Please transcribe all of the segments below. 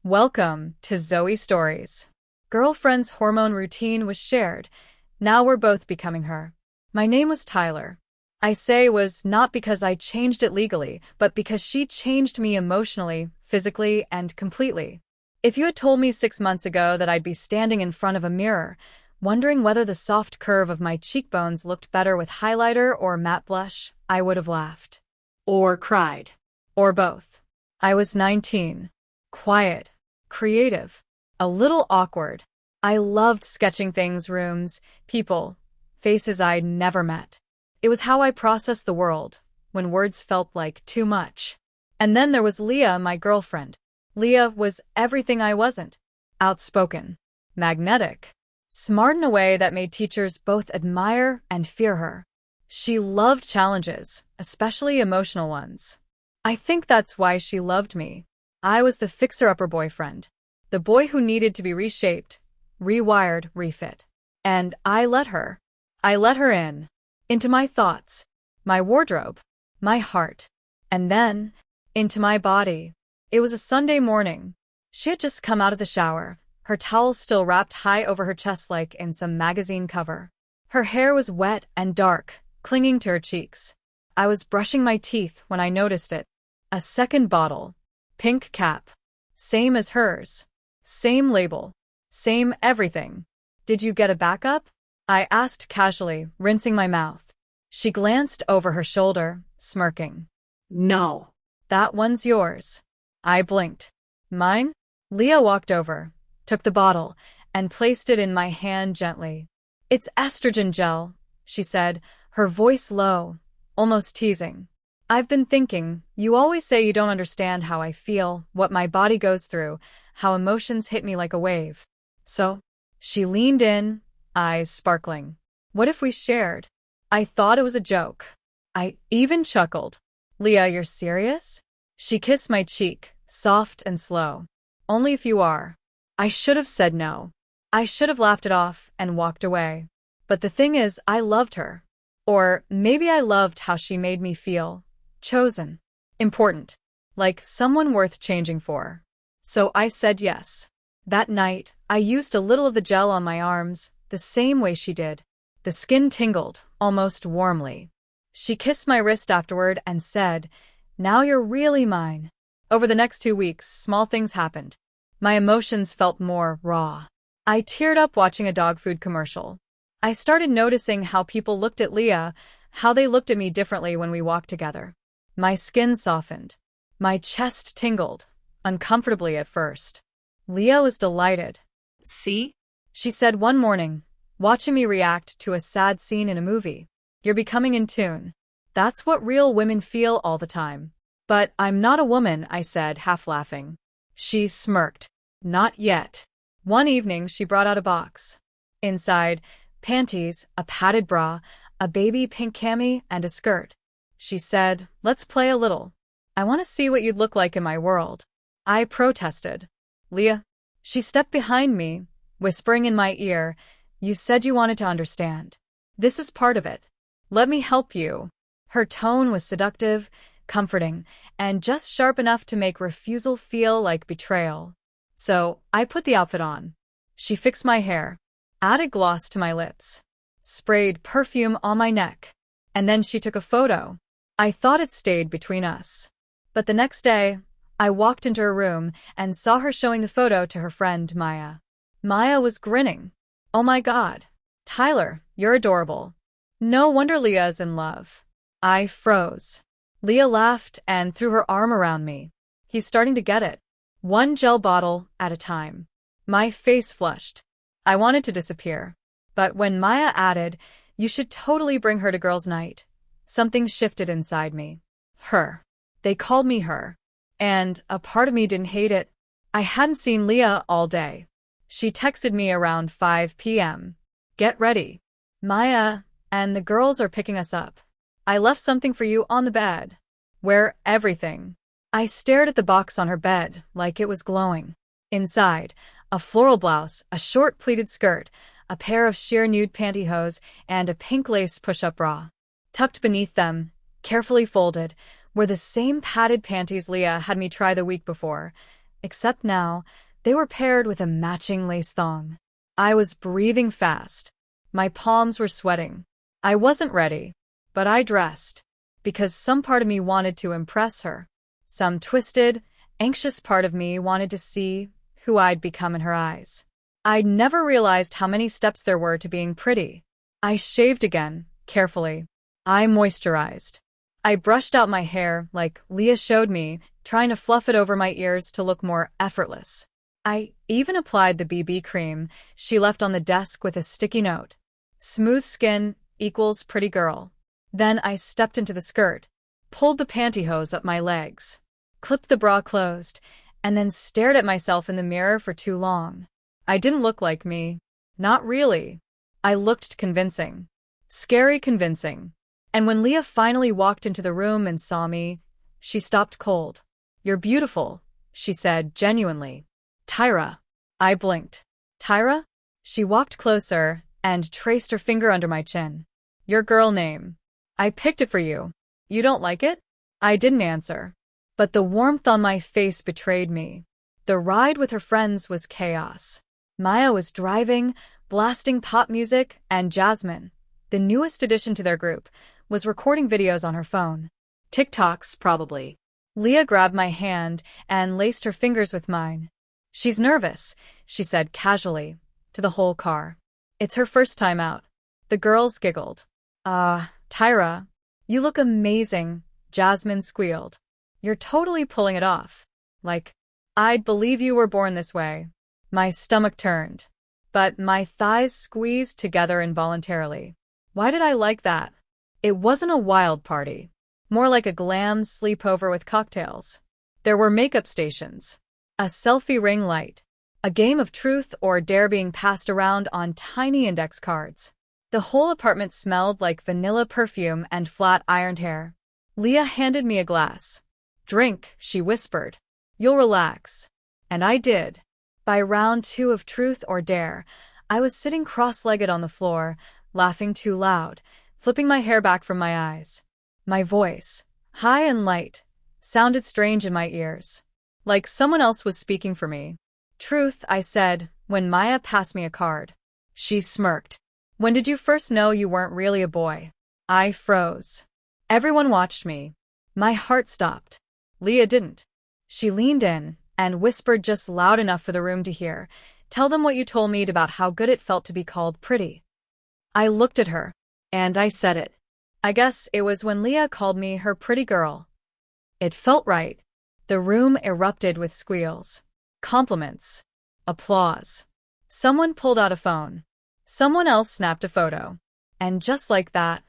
Welcome to Zoe Stories. Girlfriend's hormone routine was shared. Now we're both becoming her. My name was Tyler. I say was not because I changed it legally, but because she changed me emotionally, physically, and completely. If you had told me 6 months ago that I'd be standing in front of a mirror, wondering whether the soft curve of my cheekbones looked better with highlighter or matte blush, I would have laughed. Or cried. Or both. I was 19. Quiet. Creative. A little awkward. I loved sketching things, rooms, people, faces I'd never met. It was how I processed the world, when words felt like too much. And then there was Leah, my girlfriend. Leah was everything I wasn't. Outspoken. Magnetic. Smart in a way that made teachers both admire and fear her. She loved challenges, especially emotional ones. I think that's why she loved me. I was the fixer-upper boyfriend. The boy who needed to be reshaped, rewired, refit. And I let her. I let her in. Into my thoughts, my wardrobe, my heart, and then into my body. It was a Sunday morning. She had just come out of the shower, her towel still wrapped high over her chest like in some magazine cover. Her hair was wet and dark, clinging to her cheeks. I was brushing my teeth when I noticed it. A second bottle. Pink cap. Same as hers. Same label. Same everything. Did you get a backup? I asked casually, rinsing my mouth. She glanced over her shoulder, smirking. No. That one's yours. I blinked. Mine? Leah walked over, took the bottle, and placed it in my hand gently. It's estrogen gel, she said, her voice low, almost teasing. I've been thinking, you always say you don't understand how I feel, what my body goes through, how emotions hit me like a wave. So, she leaned in, eyes sparkling. What if we shared? I thought it was a joke. I even chuckled. Leah, you're serious? She kissed my cheek, soft and slow. Only if you are. I should have said no. I should have laughed it off and walked away. But the thing is, I loved her. Or maybe I loved how she made me feel. Chosen. Important. Like someone worth changing for. So I said yes. That night, I used a little of the gel on my arms, the same way she did. The skin tingled, almost warmly. She kissed my wrist afterward and said, "Now you're really mine." Over the next 2 weeks, small things happened. My emotions felt more raw. I teared up watching a dog food commercial. I started noticing how people looked at Leah, how they looked at me differently when we walked together. My skin softened. My chest tingled, uncomfortably at first. Leah was delighted. See? She said one morning, watching me react to a sad scene in a movie. You're becoming in tune. That's what real women feel all the time. But I'm not a woman, I said, half laughing. She smirked. Not yet. One evening, she brought out a box. Inside, panties, a padded bra, a baby pink cami, and a skirt. She said, let's play a little. I want to see what you'd look like in my world. I protested. Leah. She stepped behind me, whispering in my ear, you said you wanted to understand. This is part of it. Let me help you. Her tone was seductive, comforting, and just sharp enough to make refusal feel like betrayal. So, I put the outfit on. She fixed my hair, added gloss to my lips, sprayed perfume on my neck, and then she took a photo. I thought it stayed between us. But the next day, I walked into her room and saw her showing the photo to her friend, Maya. Maya was grinning. Oh my God. Tyler, you're adorable. No wonder Leah's in love. I froze. Leah laughed and threw her arm around me. He's starting to get it. One gel bottle at a time. My face flushed. I wanted to disappear. But when Maya added, you should totally bring her to girls' night, something shifted inside me. Her. They called me her. And a part of me didn't hate it. I hadn't seen Leah all day. She texted me around 5 p.m. Get ready. Maya and the girls are picking us up. I left something for you on the bed. Wear everything. I stared at the box on her bed like it was glowing. Inside, a floral blouse, a short pleated skirt, a pair of sheer nude pantyhose, and a pink lace push-up bra. Tucked beneath them, carefully folded, were the same padded panties Leah had me try the week before. except now, they were paired with a matching lace thong. I was breathing fast. My palms were sweating. I wasn't ready, but I dressed, because some part of me wanted to impress her. Some twisted, anxious part of me wanted to see who I'd become in her eyes. I'd never realized how many steps there were to being pretty. I shaved again, carefully. I moisturized. I brushed out my hair like Leah showed me, trying to fluff it over my ears to look more effortless. I even applied the BB cream she left on the desk with a sticky note. Smooth skin equals pretty girl. Then I stepped into the skirt, pulled the pantyhose up my legs, clipped the bra closed, and then stared at myself in the mirror for too long. I didn't look like me. Not really. I looked convincing. Scary convincing. And when Leah finally walked into the room and saw me, she stopped cold. "You're beautiful," she said genuinely. "Tyra." I blinked. "Tyra?" She walked closer and traced her finger under my chin. "Your girl name. I picked it for you. You don't like it?" I didn't answer. But the warmth on my face betrayed me. The ride with her friends was chaos. Maya was driving, blasting pop music, and Jasmine, the newest addition to their group, was recording videos on her phone. TikToks, probably. Leah grabbed my hand and laced her fingers with mine. "She's nervous," she said casually, to the whole car. "It's her first time out." The girls giggled. Tyra, you look amazing," Jasmine squealed. "You're totally pulling it off. Like, I'd believe you were born this way." My stomach turned, but my thighs squeezed together involuntarily. Why did I like that? It wasn't a wild party. More like a glam sleepover with cocktails. There were makeup stations, a selfie ring light, a game of truth or dare being passed around on tiny index cards. The whole apartment smelled like vanilla perfume and flat-ironed hair. Leah handed me a glass. "Drink," she whispered. "You'll relax." And I did. By round 2 of Truth or Dare, I was sitting cross-legged on the floor, laughing too loud, flipping my hair back from my eyes. My voice, high and light, sounded strange in my ears, like someone else was speaking for me. "Truth," I said, when Maya passed me a card. She smirked. "When did you first know you weren't really a boy?" I froze. Everyone watched me. My heart stopped. Leah didn't. She leaned in and whispered just loud enough for the room to hear, "Tell them what you told me about how good it felt to be called pretty." I looked at her, and I said it. I guess it was when Leah called me her pretty girl. It felt right. The room erupted with squeals. Compliments. Applause. Someone pulled out a phone. Someone else snapped a photo. And just like that,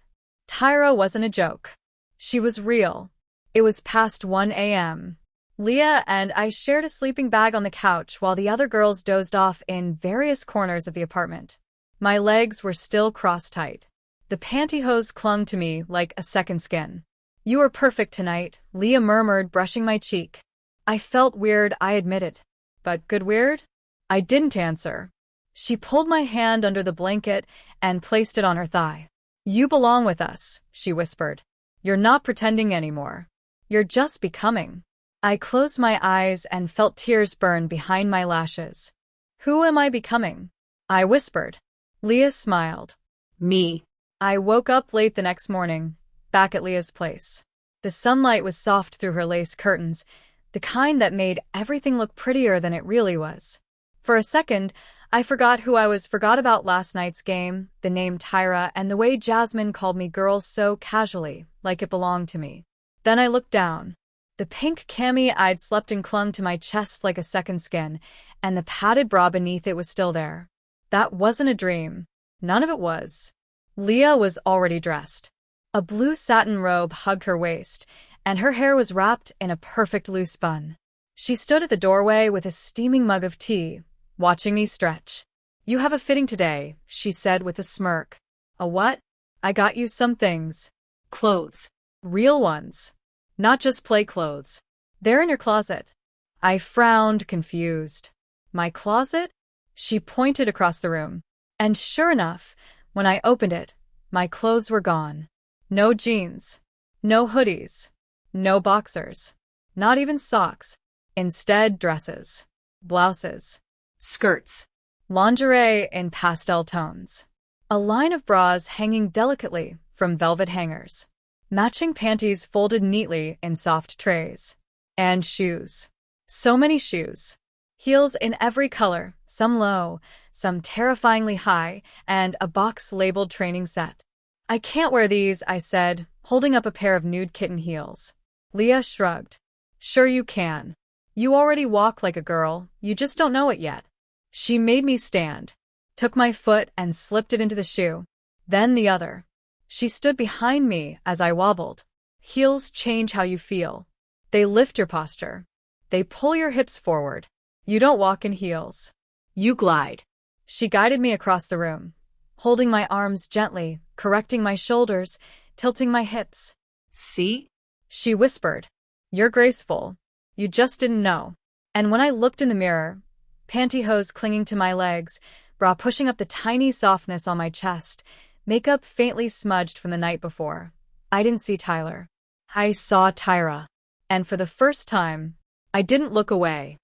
Tyra wasn't a joke. She was real. It was past 1 a.m. Leah and I shared a sleeping bag on the couch while the other girls dozed off in various corners of the apartment. My legs were still cross-tight. The pantyhose clung to me like a second skin. "You were perfect tonight," Leah murmured, brushing my cheek. I felt weird, I admitted. But good weird? I didn't answer. She pulled my hand under the blanket and placed it on her thigh. "You belong with us," she whispered. "You're not pretending anymore. You're just becoming." I closed my eyes and felt tears burn behind my lashes. "Who am I becoming?" I whispered. Leah smiled. Me. I woke up late the next morning, back at Leah's place. The sunlight was soft through her lace curtains, the kind that made everything look prettier than it really was. For a second, I forgot who I was, forgot about last night's game, the name Tyra, and the way Jasmine called me girl so casually, like it belonged to me. Then I looked down. The pink cami I'd slept in clung to my chest like a second skin, and the padded bra beneath it was still there. That wasn't a dream. None of it was. Leah was already dressed. A blue satin robe hugged her waist, and her hair was wrapped in a perfect loose bun. She stood at the doorway with a steaming mug of tea, watching me stretch. "You have a fitting today," she said with a smirk. "A what?" "I got you some things." Clothes. "Real ones. Not just play clothes. They're in your closet." I frowned, confused. "My closet?" She pointed across the room. And sure enough, when I opened it, my clothes were gone. No jeans. No hoodies. No boxers. Not even socks. Instead, dresses, blouses, skirts, lingerie in pastel tones, a line of bras hanging delicately from velvet hangers, matching panties folded neatly in soft trays, and shoes. So many shoes. Heels in every color, some low, some terrifyingly high, and a box labeled training set. I can't wear these, I said, holding up a pair of nude kitten heels. Leah shrugged. Sure you can. You already walk like a girl, you just don't know it yet. She made me stand, took my foot and slipped it into the shoe, then the other. She stood behind me as I wobbled. Heels change how you feel. They lift your posture. They pull your hips forward. You don't walk in heels. You glide. She guided me across the room, holding my arms gently, correcting my shoulders, tilting my hips. See? She whispered. You're graceful. You just didn't know. And when I looked in the mirror, pantyhose clinging to my legs, bra pushing up the tiny softness on my chest, makeup faintly smudged from the night before, I didn't see Tyler. I saw Tyra. And for the first time, I didn't look away.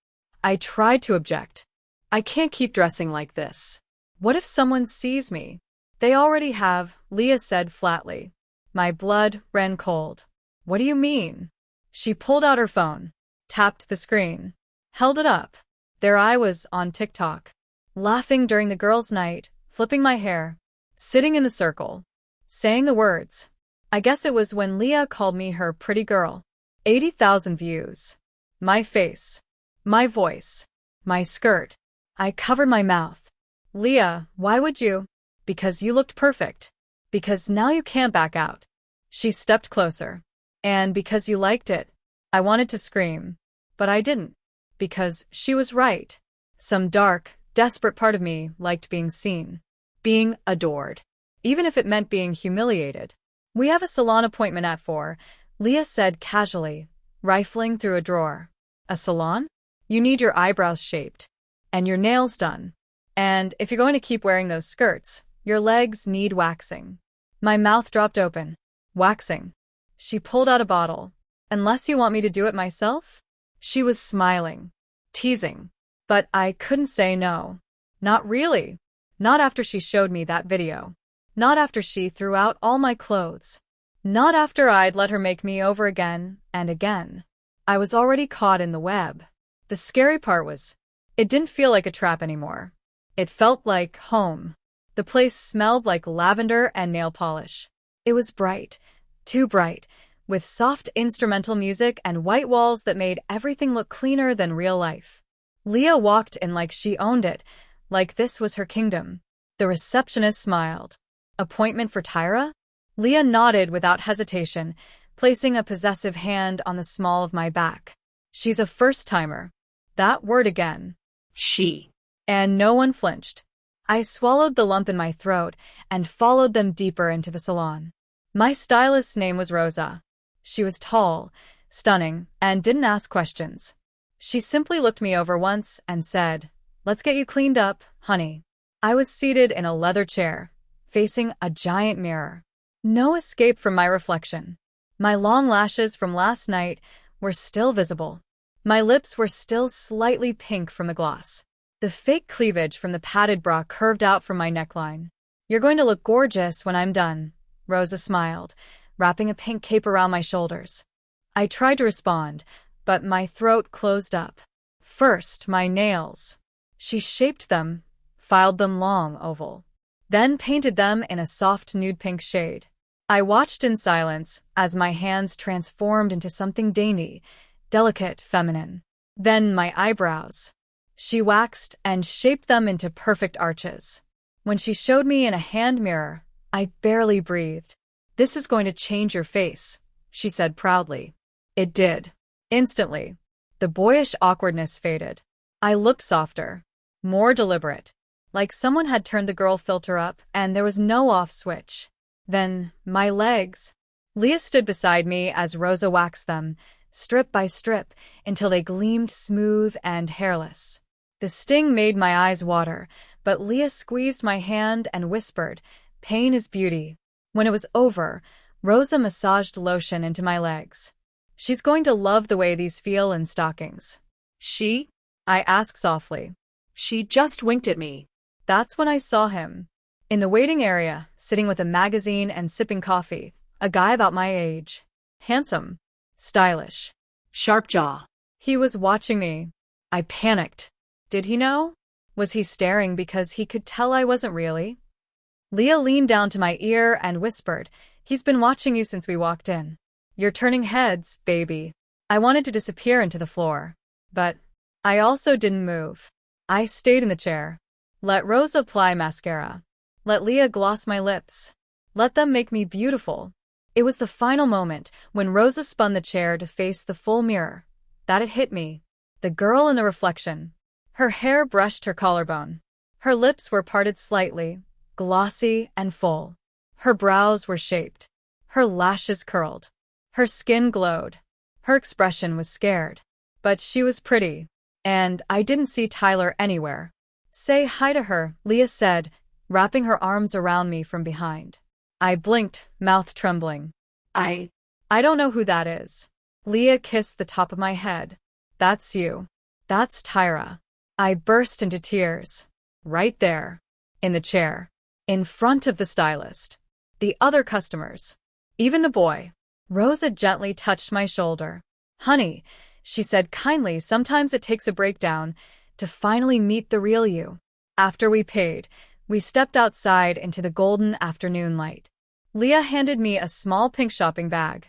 I tried to object. I can't keep dressing like this. What if someone sees me? They already have, Leah said flatly. My blood ran cold. What do you mean? She pulled out her phone, tapped the screen, held it up. There I was on TikTok, laughing during the girls' night, flipping my hair, sitting in the circle, saying the words. I guess it was when Leah called me her pretty girl. 80,000 views. My face, my voice, my skirt. I covered my mouth. Leah, why would you? Because you looked perfect. Because now you can't back out. She stepped closer. And because you liked it. I wanted to scream. But I didn't. Because she was right. Some dark, desperate part of me liked being seen. Being adored. Even if it meant being humiliated. We have a salon appointment at 4, Leah said casually, rifling through a drawer. A salon? You need your eyebrows shaped. And your nails done. And if you're going to keep wearing those skirts, your legs need waxing. My mouth dropped open. Waxing. She pulled out a bottle. Unless you want me to do it myself? She was smiling. Teasing. But I couldn't say no. Not really. Not after she showed me that video. Not after she threw out all my clothes. Not after I'd let her make me over again and again. I was already caught in the web. The scary part was, it didn't feel like a trap anymore. It felt like home. The place smelled like lavender and nail polish. It was bright, too bright, with soft instrumental music and white walls that made everything look cleaner than real life. Leah walked in like she owned it, like this was her kingdom. The receptionist smiled. Appointment for Tyra? Leah nodded without hesitation, placing a possessive hand on the small of my back. She's a first-timer. That word again. She. And no one flinched. I swallowed the lump in my throat and followed them deeper into the salon. My stylist's name was Rosa. She was tall, stunning, and didn't ask questions. She simply looked me over once and said, "Let's get you cleaned up, honey." I was seated in a leather chair, facing a giant mirror. No escape from my reflection. My long lashes from last night were still visible. My lips were still slightly pink from the gloss. The fake cleavage from the padded bra curved out from my neckline. "You're going to look gorgeous when I'm done," Rosa smiled, wrapping a pink cape around my shoulders. I tried to respond, but my throat closed up. First, my nails. She shaped them, filed them long oval, then painted them in a soft nude pink shade. I watched in silence as my hands transformed into something dainty, delicate, feminine. Then my eyebrows. She waxed and shaped them into perfect arches. When she showed me in a hand mirror, I barely breathed. "This is going to change your face," she said proudly. It did. Instantly. The boyish awkwardness faded. I looked softer, more deliberate, like someone had turned the girl filter up and there was no off switch. Then, my legs. Leah stood beside me as Rosa waxed them, strip by strip, until they gleamed smooth and hairless. The sting made my eyes water, but Leah squeezed my hand and whispered, "Pain is beauty." When it was over, Rosa massaged lotion into my legs. "She's going to love the way these feel in stockings." She? I asked softly. She just winked at me. That's when I saw him. In the waiting area, sitting with a magazine and sipping coffee, a guy about my age. Handsome. Stylish. Sharp jaw. He was watching me. I panicked. Did he know? Was he staring because he could tell I wasn't really? Leah leaned down to my ear and whispered, "He's been watching you since we walked in. You're turning heads, baby." I wanted to disappear into the floor. But I also didn't move. I stayed in the chair. Let Rose apply mascara. Let Leah gloss my lips. Let them make me beautiful. It was the final moment, when Rosa spun the chair to face the full mirror, that it hit me. The girl in the reflection. Her hair brushed her collarbone. Her lips were parted slightly, glossy and full. Her brows were shaped. Her lashes curled. Her skin glowed. Her expression was scared. But she was pretty. And I didn't see Tyler anywhere. "Say hi to her," Leah said, wrapping her arms around me from behind. I blinked, mouth trembling. I don't know who that is." Leah kissed the top of my head. "That's you. That's Tyra." I burst into tears. Right there. In the chair. In front of the stylist. The other customers. Even the boy. Rosa gently touched my shoulder. "Honey," she said kindly, "sometimes it takes a breakdown to finally meet the real you." After we paid, we stepped outside into the golden afternoon light. Leah handed me a small pink shopping bag.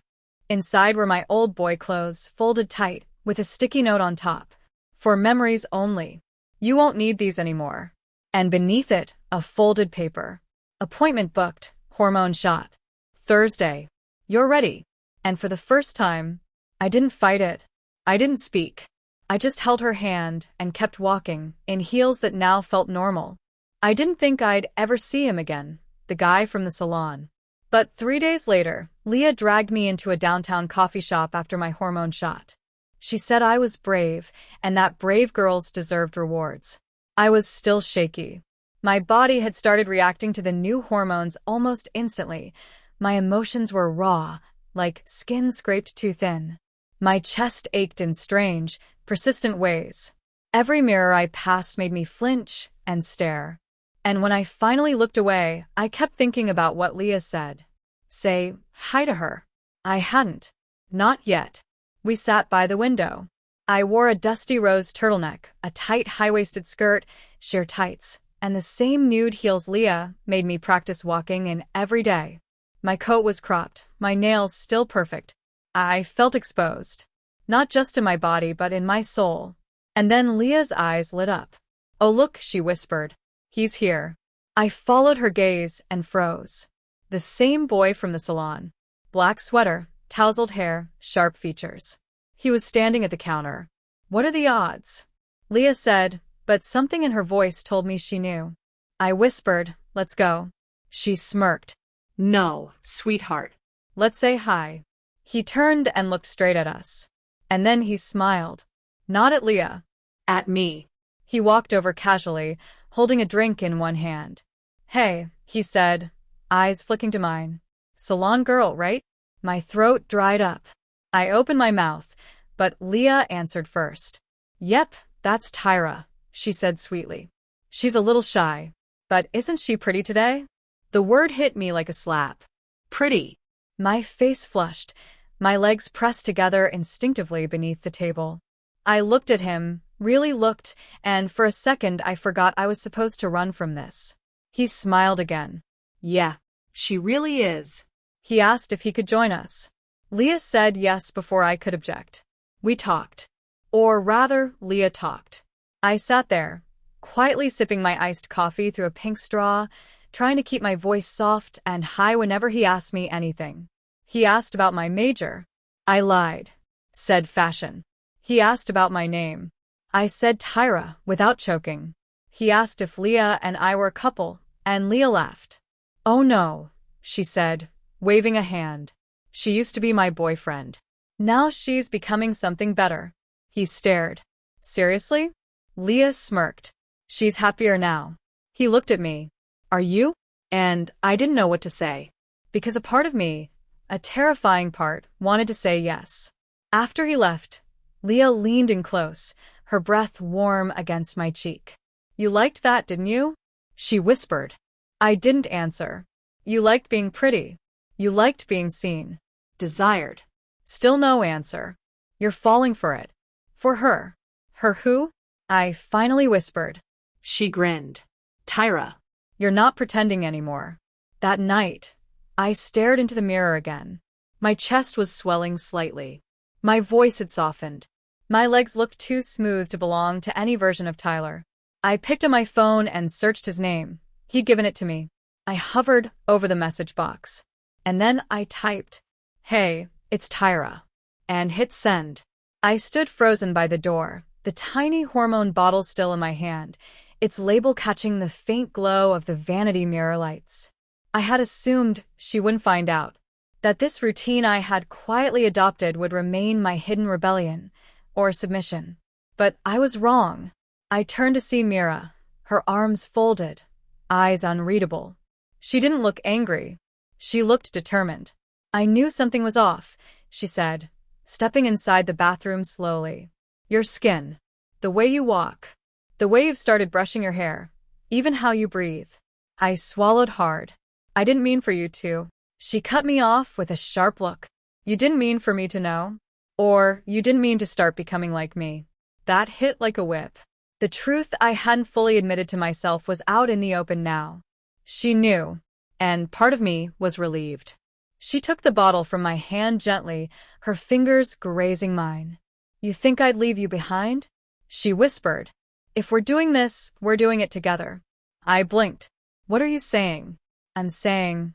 Inside were my old boy clothes, folded tight, with a sticky note on top. "For memories only. You won't need these anymore." And beneath it, a folded paper. "Appointment booked, hormone shot. Thursday. You're ready." And for the first time, I didn't fight it. I didn't speak. I just held her hand and kept walking, in heels that now felt normal. I didn't think I'd ever see him again, the guy from the salon. But 3 days later, Leah dragged me into a downtown coffee shop after my hormone shot. She said I was brave, and that brave girls deserved rewards. I was still shaky. My body had started reacting to the new hormones almost instantly. My emotions were raw, like skin scraped too thin. My chest ached in strange, persistent ways. Every mirror I passed made me flinch and stare. And when I finally looked away, I kept thinking about what Leah said. Say hi to her. I hadn't. Not yet. We sat by the window. I wore a dusty rose turtleneck, a tight high-waisted skirt, sheer tights, and the same nude heels Leah made me practice walking in every day. My coat was cropped, my nails still perfect. I felt exposed. Not just in my body but in my soul. And then Leah's eyes lit up. "Oh look," she whispered. "He's here." I followed her gaze and froze. The same boy from the salon. Black sweater, tousled hair, sharp features. He was standing at the counter. "What are the odds?" Leah said, but something in her voice told me she knew. I whispered, "Let's go." She smirked. "No, sweetheart." "Let's say hi." He turned and looked straight at us. And then he smiled. Not at Leah. At me. He walked over casually, holding a drink in one hand. "Hey," he said, eyes flicking to mine. "Salon girl, right?" My throat dried up. I opened my mouth, but Leah answered first. "Yep, that's Tyra," she said sweetly. "She's a little shy. But isn't she pretty today?" The word hit me like a slap. Pretty. My face flushed, my legs pressed together instinctively beneath the table. I looked at him, really looked, and for a second I forgot I was supposed to run from this. He smiled again. "Yeah, she really is." He asked if he could join us. Leah said yes before I could object. We talked. Or rather, Leah talked. I sat there, quietly sipping my iced coffee through a pink straw, trying to keep my voice soft and high whenever he asked me anything. He asked about my major. I lied. Said fashion. He asked about my name. I said Tyra, without choking. He asked if Leah and I were a couple, and Leah laughed. "Oh no," she said, waving a hand. "She used to be my boyfriend. Now she's becoming something better." He stared. "Seriously?" Leah smirked. "She's happier now." He looked at me. "Are you?" And I didn't know what to say. Because a part of me, a terrifying part, wanted to say yes. After he left, Leah leaned in close, her breath warm against my cheek. You liked that, didn't you? She whispered. I didn't answer. You liked being pretty. You liked being seen. Desired. Still no answer. You're falling for it. For her. Her who? I finally whispered. She grinned. Tyra. You're not pretending anymore. That night, I stared into the mirror again. My chest was swelling slightly. My voice had softened. My legs looked too smooth to belong to any version of Tyler. I picked up my phone and searched his name. He'd given it to me. I hovered over the message box. And then I typed, "Hey, it's Tyra," and hit send. I stood frozen by the door, the tiny Hormone bottle still in my hand, its label catching the faint glow of the vanity mirror lights. I had assumed she wouldn't find out, that this routine I had quietly adopted would remain my hidden rebellion, or submission. But I was wrong. I turned to see Mira, her arms folded, eyes unreadable. She didn't look angry. She looked determined. I knew something was off, she said, stepping inside the bathroom slowly. Your skin. The way you walk. The way you've started brushing your hair. Even how you breathe. I swallowed hard. I didn't mean for you to. She cut me off with a sharp look. You didn't mean for me to know? Or you didn't mean to start becoming like me? That hit like a whip. The truth I hadn't fully admitted to myself was out in the open now. She knew, and part of me was relieved. She took the bottle from my hand gently, her fingers grazing mine. You think I'd leave you behind? She whispered. If we're doing this, we're doing it together. I blinked. What are you saying? I'm saying,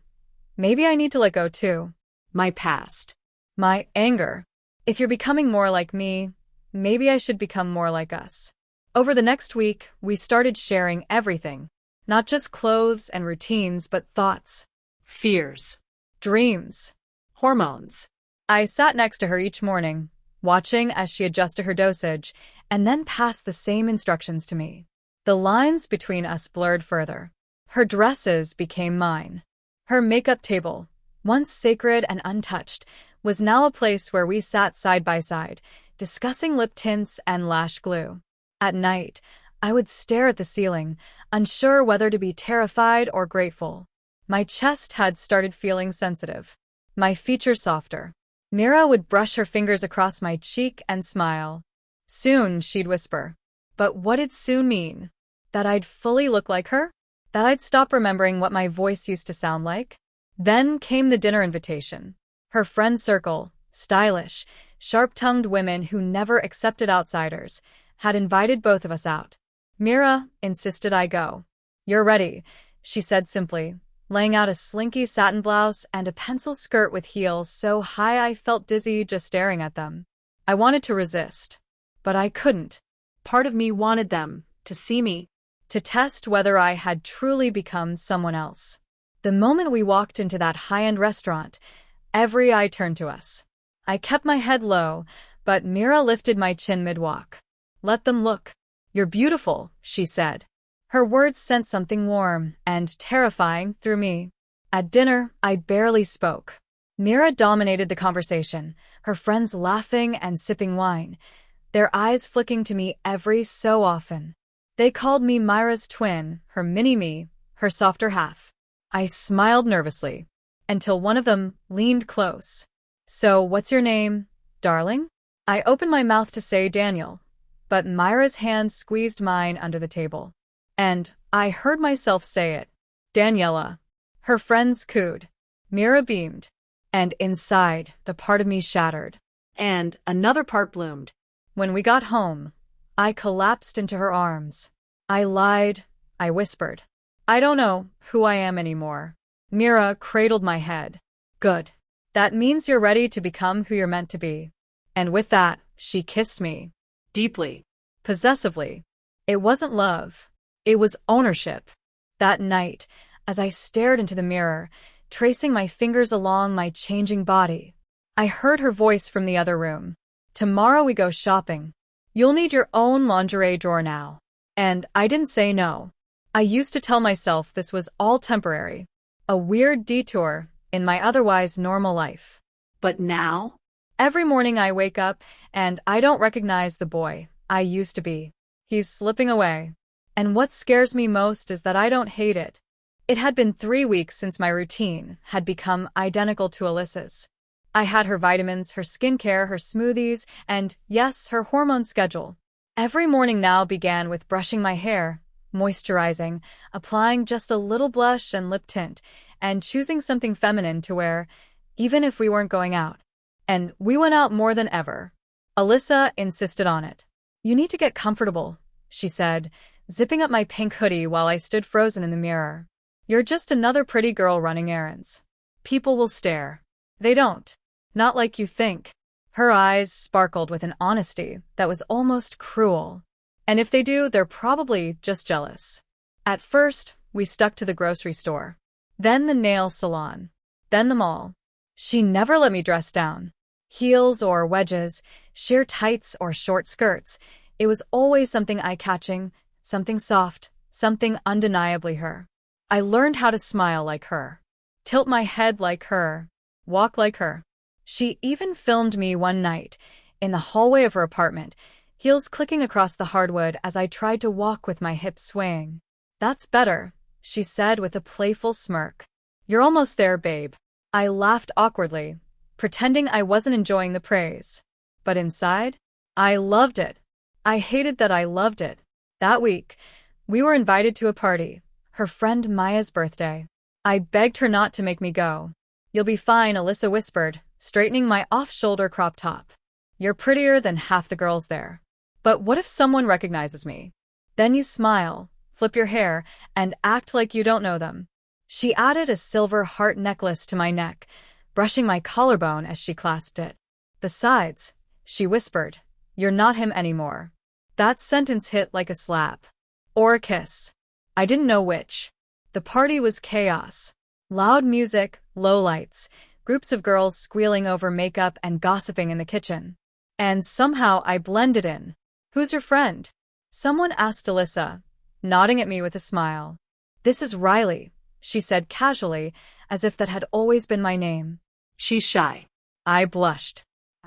maybe I need to let go too. My past. My anger. If you're becoming more like me, maybe I should become more like us. Over the next week, we started sharing everything. Not just clothes and routines, but thoughts. Fears. Dreams. Hormones. I sat next to her each morning, watching as she adjusted her dosage, and then passed the same instructions to me. The lines between us blurred further. Her dresses became mine. Her makeup table, once sacred and untouched, was now a place where we sat side by side, discussing lip tints and lash glue. At night, I would stare at the ceiling, unsure whether to be terrified or grateful. My chest had started feeling sensitive. My features softer. Mira would brush her fingers across my cheek and smile. Soon, she'd whisper. But what did soon mean? That I'd fully look like her? That I'd stop remembering what my voice used to sound like? Then came the dinner invitation. Her friend circle, stylish, sharp-tongued women who never accepted outsiders, had invited both of us out. Mira insisted I go. You're ready, she said simply, laying out a slinky satin blouse and a pencil skirt with heels so high I felt dizzy just staring at them. I wanted to resist, but I couldn't. Part of me wanted them to see me, to test whether I had truly become someone else. The moment we walked into that high-end restaurant, every eye turned to us. I kept my head low, but Mira lifted my chin mid-walk. Let them look. You're beautiful, she said. Her words sent something warm and terrifying through me. At dinner, I barely spoke. Mira dominated the conversation, her friends laughing and sipping wine, their eyes flicking to me every so often. They called me Myra's twin, her mini-me, her softer half. I smiled nervously, until one of them leaned close. So, what's your name, darling? I opened my mouth to say Daniel, but Myra's hand squeezed mine under the table. And I heard myself say it. Daniela. Her friends cooed. Mira beamed. And inside, the part of me shattered. And another part bloomed. When we got home, I collapsed into her arms. I lied, I whispered. I don't know who I am anymore. Mira cradled my head. Good. That means you're ready to become who you're meant to be. And with that, she kissed me. Deeply. Possessively. It wasn't love. It was ownership. That night, as I stared into the mirror, tracing my fingers along my changing body, I heard her voice from the other room. Tomorrow we go shopping. You'll need your own lingerie drawer now. And I didn't say no. I used to tell myself this was all temporary. A weird detour in my otherwise normal life. But now? Every morning I wake up and I don't recognize the boy I used to be. He's slipping away. And what scares me most is that I don't hate it. It had been 3 weeks since my routine had become identical to Alyssa's. I had her vitamins, her skincare, her smoothies, and, yes, her hormone schedule. Every morning now began with brushing my hair, moisturizing, applying just a little blush and lip tint, and choosing something feminine to wear, even if we weren't going out. And we went out more than ever. Alyssa insisted on it. "You need to get comfortable," she said, zipping up my pink hoodie while I stood frozen in the mirror. "You're just another pretty girl running errands. People will stare. They don't. Not like you think." Her eyes sparkled with an honesty that was almost cruel. "And if they do, they're probably just jealous." At first, we stuck to the grocery store. Then the nail salon. Then the mall. She never let me dress down. Heels or wedges, sheer tights or short skirts. It was always something eye-catching, something soft, something undeniably her. I learned how to smile like her, tilt my head like her, walk like her. She even filmed me one night, in the hallway of her apartment, heels clicking across the hardwood as I tried to walk with my hips swaying. "That's better," she said with a playful smirk. "You're almost there, babe." I laughed awkwardly, pretending I wasn't enjoying the praise. But inside, I loved it. I hated that I loved it. That week, we were invited to a party, her friend Maya's birthday. I begged her not to make me go. "You'll be fine," Alyssa whispered, straightening my off-shoulder crop top. "You're prettier than half the girls there." "But what if someone recognizes me?" "Then you smile, flip your hair, and act like you don't know them." She added a silver heart necklace to my neck, brushing my collarbone as she clasped it. "Besides," she whispered, "you're not him anymore." That sentence hit like a slap. Or a kiss. I didn't know which. The party was chaos. Loud music, low lights, groups of girls squealing over makeup and gossiping in the kitchen. And somehow I blended in. "Who's your friend?" someone asked Alyssa, nodding at me with a smile. "This is Riley," she said casually, as if that had always been my name. She's shy. I blushed.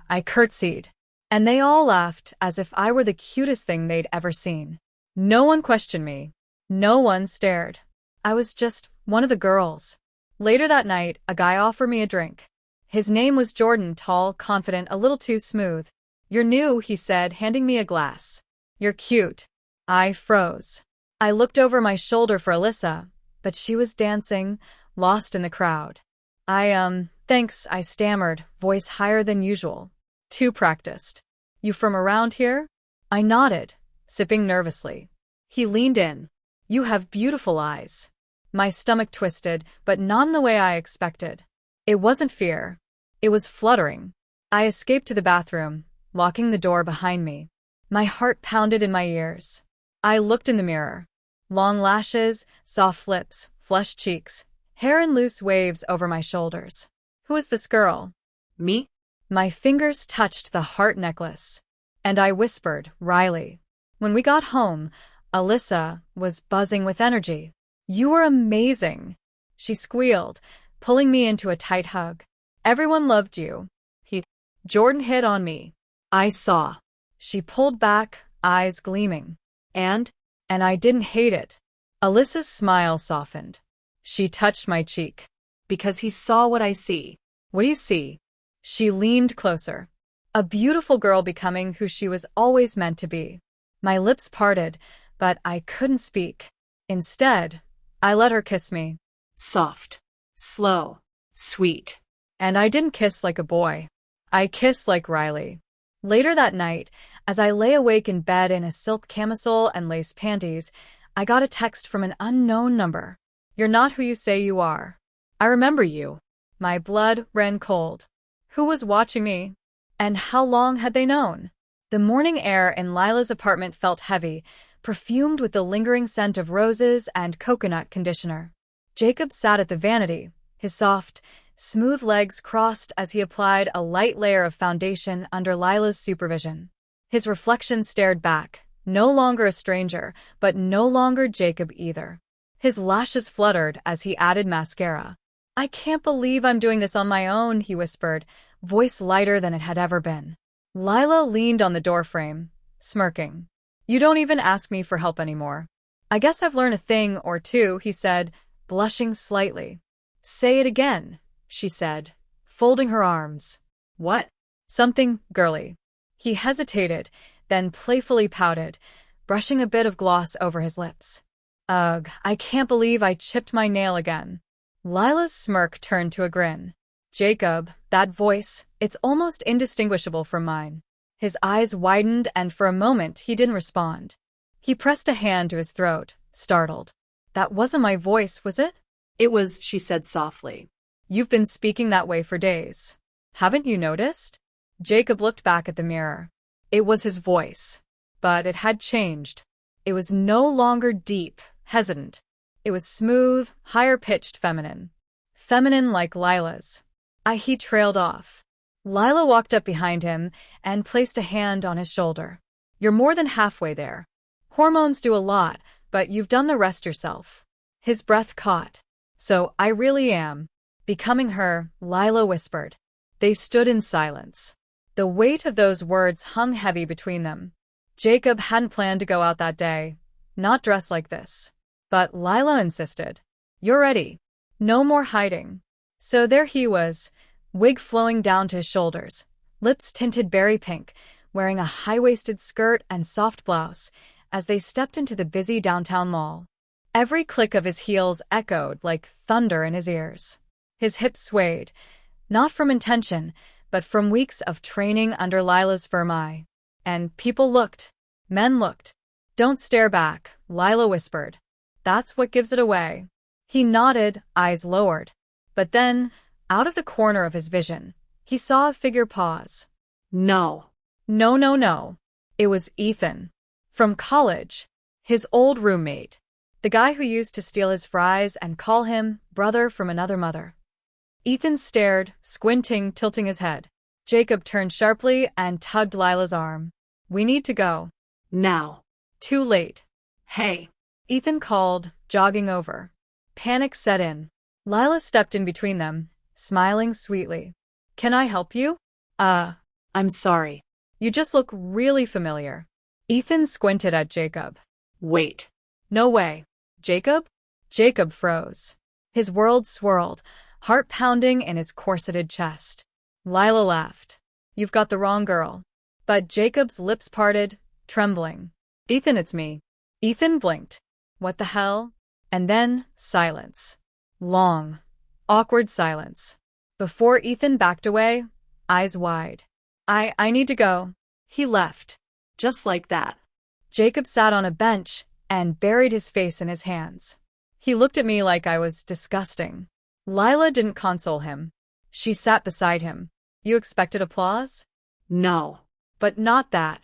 I curtsied. And they all laughed as if I were the cutest thing they'd ever seen. No one questioned me. No one stared. I was just one of the girls. Later that night, a guy offered me a drink. His name was Jordan, tall, confident, a little too smooth. "You're new," he said, handing me a glass. "You're cute." I froze. I looked over my shoulder for Alyssa, but she was dancing, lost in the crowd. Thanks, I stammered, voice higher than usual. Too practiced. "You from around here?" I nodded, sipping nervously. He leaned in. "You have beautiful eyes." My stomach twisted, but not in the way I expected. It wasn't fear. It was fluttering. I escaped to the bathroom, locking the door behind me. My heart pounded in my ears. I looked in the mirror. Long lashes, soft lips, flushed cheeks, hair in loose waves over my shoulders. Who is this girl? Me? My fingers touched the heart necklace, and I whispered, "Riley." When we got home, Alyssa was buzzing with energy. "You were amazing," she squealed, pulling me into a tight hug. "Everyone loved you." Jordan hit on me. I saw. She pulled back, eyes gleaming. And I didn't hate it. Alyssa's smile softened. She touched my cheek. "Because he saw what I see." "What do you see?" She leaned closer. A beautiful girl becoming who she was always meant to be. My lips parted, but I couldn't speak. Instead, I let her kiss me. Soft, slow, sweet. And I didn't kiss like a boy. I kissed like Riley. Later that night, as I lay awake in bed in a silk camisole and lace panties, I got a text from an unknown number. "You're not who you say you are. I remember you." My blood ran cold. Who was watching me? And how long had they known? The morning air in Lila's apartment felt heavy, perfumed with the lingering scent of roses and coconut conditioner. Jacob sat at the vanity, his soft, smooth legs crossed as he applied a light layer of foundation under Lila's supervision. His reflection stared back, no longer a stranger, but no longer Jacob either. His lashes fluttered as he added mascara. "I can't believe I'm doing this on my own," he whispered, voice lighter than it had ever been. Lila leaned on the doorframe, smirking. You don't even ask me for help anymore. I guess I've learned a thing or two, he said, blushing slightly. Say it again, she said, folding her arms. What? Something girly. He hesitated, then playfully pouted, brushing a bit of gloss over his lips. Ugh, I can't believe I chipped my nail again. Lila's smirk turned to a grin. Jacob, that voice, it's almost indistinguishable from mine. His eyes widened and for a moment he didn't respond. He pressed a hand to his throat, startled. That wasn't my voice, was it? It was, she said softly. You've been speaking that way for days. Haven't you noticed? Jacob looked back at the mirror. It was his voice. But it had changed. It was no longer deep, hesitant. It was smooth, higher-pitched feminine. Feminine like Lila's. He trailed off. Lila walked up behind him and placed a hand on his shoulder. You're more than halfway there. Hormones do a lot, but you've done the rest yourself. His breath caught. So I really am. Becoming her, Lila whispered. They stood in silence. The weight of those words hung heavy between them. Jacob hadn't planned to go out that day, not dressed like this. But Lila insisted. You're ready. No more hiding. So there he was, wig flowing down to his shoulders, lips tinted berry pink, wearing a high-waisted skirt and soft blouse, as they stepped into the busy downtown mall. Every click of his heels echoed like thunder in his ears. His hips swayed, not from intention, but from weeks of training under Lila's firm eye. And people looked. Men looked. Don't stare back, Lila whispered. That's what gives it away. He nodded, eyes lowered. But then, out of the corner of his vision, he saw a figure pause. No. No, no, no. It was Ethan. From college. His old roommate. The guy who used to steal his fries and call him brother from another mother. Ethan stared, squinting, tilting his head. Jacob turned sharply and tugged Lila's arm. We need to go. Now. Too late. Hey. Ethan called, jogging over. Panic set in. Lila stepped in between them, smiling sweetly. Can I help you? I'm sorry. You just look really familiar. Ethan squinted at Jacob. Wait. No way. Jacob? Jacob froze. His world swirled, heart pounding in his corseted chest. Lila laughed. You've got the wrong girl. But Jacob's lips parted, trembling. Ethan, it's me. Ethan blinked. What the hell? And then, silence. Long, awkward silence. Before Ethan backed away, eyes wide. I need to go. He left. Just like that. Jacob sat on a bench and buried his face in his hands. He looked at me like I was disgusting. Lila didn't console him. She sat beside him. You expected applause? No. But not that.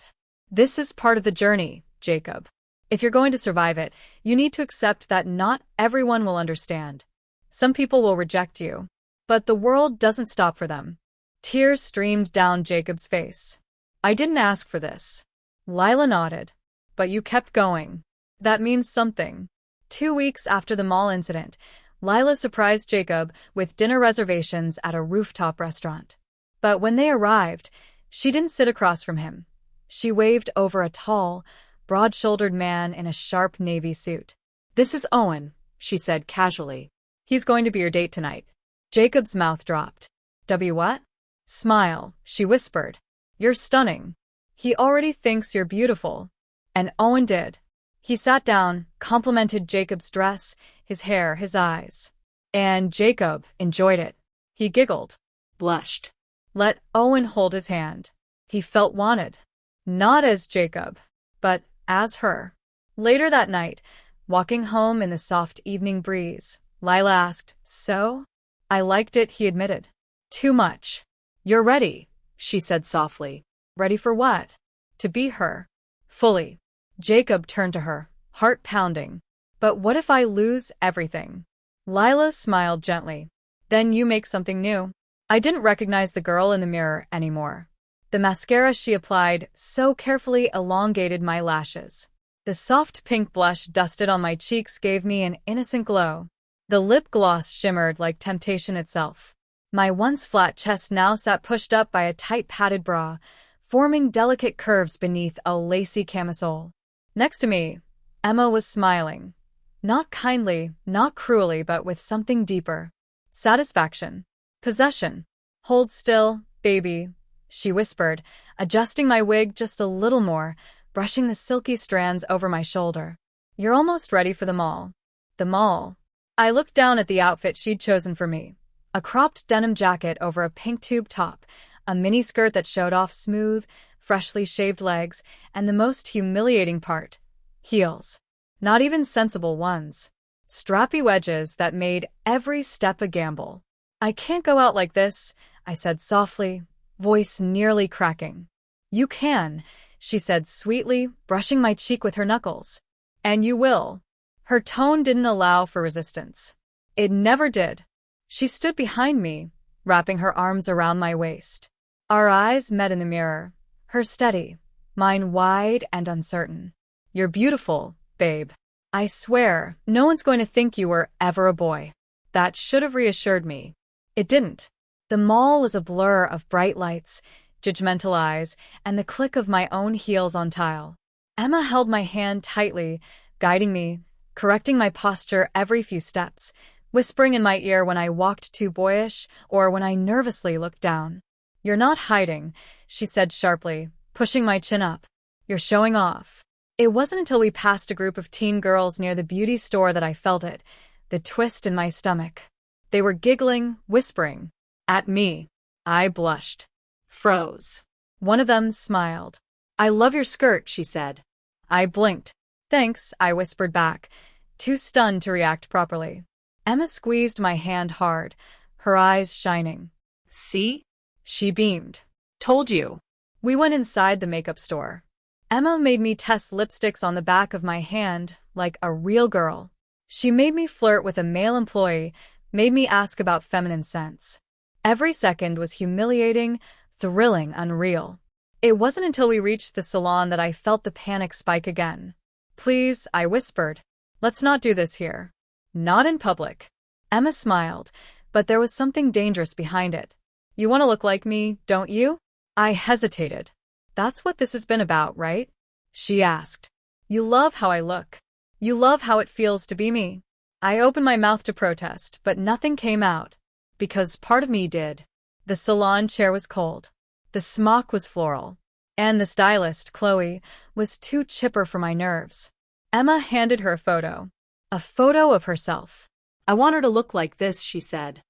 This is part of the journey, Jacob. If you're going to survive it, you need to accept that not everyone will understand. Some people will reject you. But the world doesn't stop for them. Tears streamed down Jacob's face. I didn't ask for this. Lila nodded. But you kept going. That means something. 2 weeks after the mall incident, Lila surprised Jacob with dinner reservations at a rooftop restaurant. But when they arrived, she didn't sit across from him. She waved over a tall, broad-shouldered man in a sharp navy suit. This is Owen, she said casually. He's going to be your date tonight. Jacob's mouth dropped. What? Smile, she whispered. You're stunning. He already thinks you're beautiful. And Owen did. He sat down, complimented Jacob's dress, his hair, his eyes. And Jacob enjoyed it. He giggled. Blushed. Let Owen hold his hand. He felt wanted. Not as Jacob, but as her. Later that night, walking home in the soft evening breeze, Lila asked, So? I liked it, he admitted. Too much. You're ready, she said softly. Ready for what? To be her. Fully. Jacob turned to her, heart pounding. But what if I lose everything? Lila smiled gently. Then you make something new. I didn't recognize the girl in the mirror anymore. The mascara she applied so carefully elongated my lashes. The soft pink blush dusted on my cheeks gave me an innocent glow. The lip gloss shimmered like temptation itself. My once flat chest now sat pushed up by a tight padded bra, forming delicate curves beneath a lacy camisole. Next to me, Emma was smiling. Not kindly, not cruelly, but with something deeper. Satisfaction. Possession. Hold still, baby, she whispered, adjusting my wig just a little more, brushing the silky strands over my shoulder. You're almost ready for the mall. The mall. I looked down at the outfit she'd chosen for me. A cropped denim jacket over a pink tube top, a mini skirt that showed off smooth, freshly shaved legs, and the most humiliating part, heels. Not even sensible ones. Strappy wedges that made every step a gamble. I can't go out like this, I said softly, voice nearly cracking. You can, she said sweetly, brushing my cheek with her knuckles. And you will. Her tone didn't allow for resistance. It never did. She stood behind me, wrapping her arms around my waist. Our eyes met in the mirror, her steady, mine wide and uncertain. You're beautiful, babe. I swear, no one's going to think you were ever a boy. That should have reassured me. It didn't. The mall was a blur of bright lights, judgmental eyes, and the click of my own heels on tile. Emma held my hand tightly, guiding me, correcting my posture every few steps, whispering in my ear when I walked too boyish or when I nervously looked down. You're not hiding, she said sharply, pushing my chin up. You're showing off. It wasn't until we passed a group of teen girls near the beauty store that I felt it, the twist in my stomach. They were giggling, whispering. At me. I blushed. Froze. One of them smiled. I love your skirt, she said. I blinked. Thanks, I whispered back, too stunned to react properly. Emma squeezed my hand hard, her eyes shining. See? She beamed. Told you. We went inside the makeup store. Emma made me test lipsticks on the back of my hand, like a real girl. She made me flirt with a male employee, made me ask about feminine scents. Every second was humiliating, thrilling, unreal. It wasn't until we reached the salon that I felt the panic spike again. Please, I whispered. Let's not do this here. Not in public. Emma smiled, but there was something dangerous behind it. You want to look like me, don't you? I hesitated. That's what this has been about, right? She asked. You love how I look. You love how it feels to be me. I opened my mouth to protest, but nothing came out. Because part of me did. The salon chair was cold. The smock was floral. And the stylist, Chloe, was too chipper for my nerves. Emma handed her a photo. A photo of herself. I want her to look like this, she said.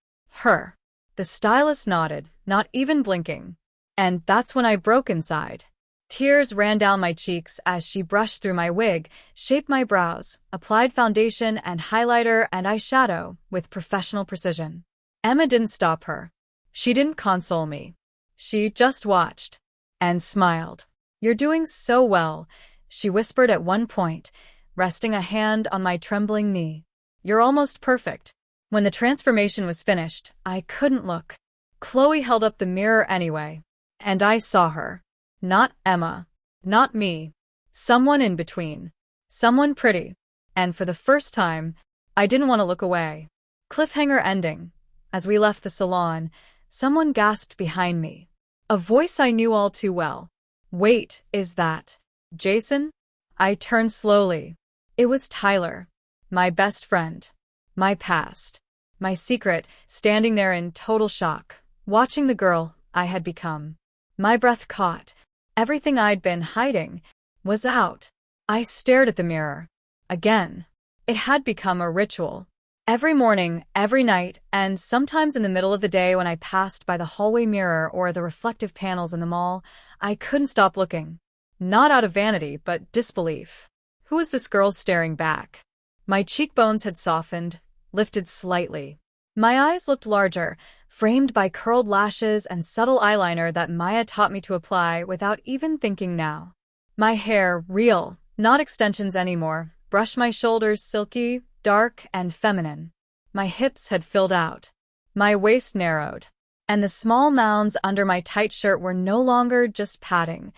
Her. The stylist nodded, not even blinking. And that's when I broke inside. Tears ran down my cheeks as she brushed through my wig, shaped my brows, applied foundation and highlighter and eyeshadow with professional precision. Emma didn't stop her. She didn't console me. She just watched. And smiled. You're doing so well, she whispered at one point, resting a hand on my trembling knee. You're almost perfect. When the transformation was finished, I couldn't look. Chloe held up the mirror anyway. And I saw her. Not Emma. Not me. Someone in between. Someone pretty. And for the first time, I didn't want to look away. Cliffhanger ending. As we left the salon, someone gasped behind me. A voice I knew all too well. Wait, is that Jason? I turned slowly. It was Tyler. My best friend. My past. My secret, standing there in total shock, watching the girl I had become. My breath caught. Everything I'd been hiding was out. I stared at the mirror. Again. It had become a ritual. Every morning, every night, and sometimes in the middle of the day when I passed by the hallway mirror or the reflective panels in the mall, I couldn't stop looking. Not out of vanity, but disbelief. Who was this girl staring back? My cheekbones had softened, lifted slightly. My eyes looked larger, framed by curled lashes and subtle eyeliner that Maya taught me to apply without even thinking now. My hair, real, not extensions anymore, brushed my shoulders silky, dark, and feminine. My hips had filled out. My waist narrowed. And the small mounds under my tight shirt were no longer just padding.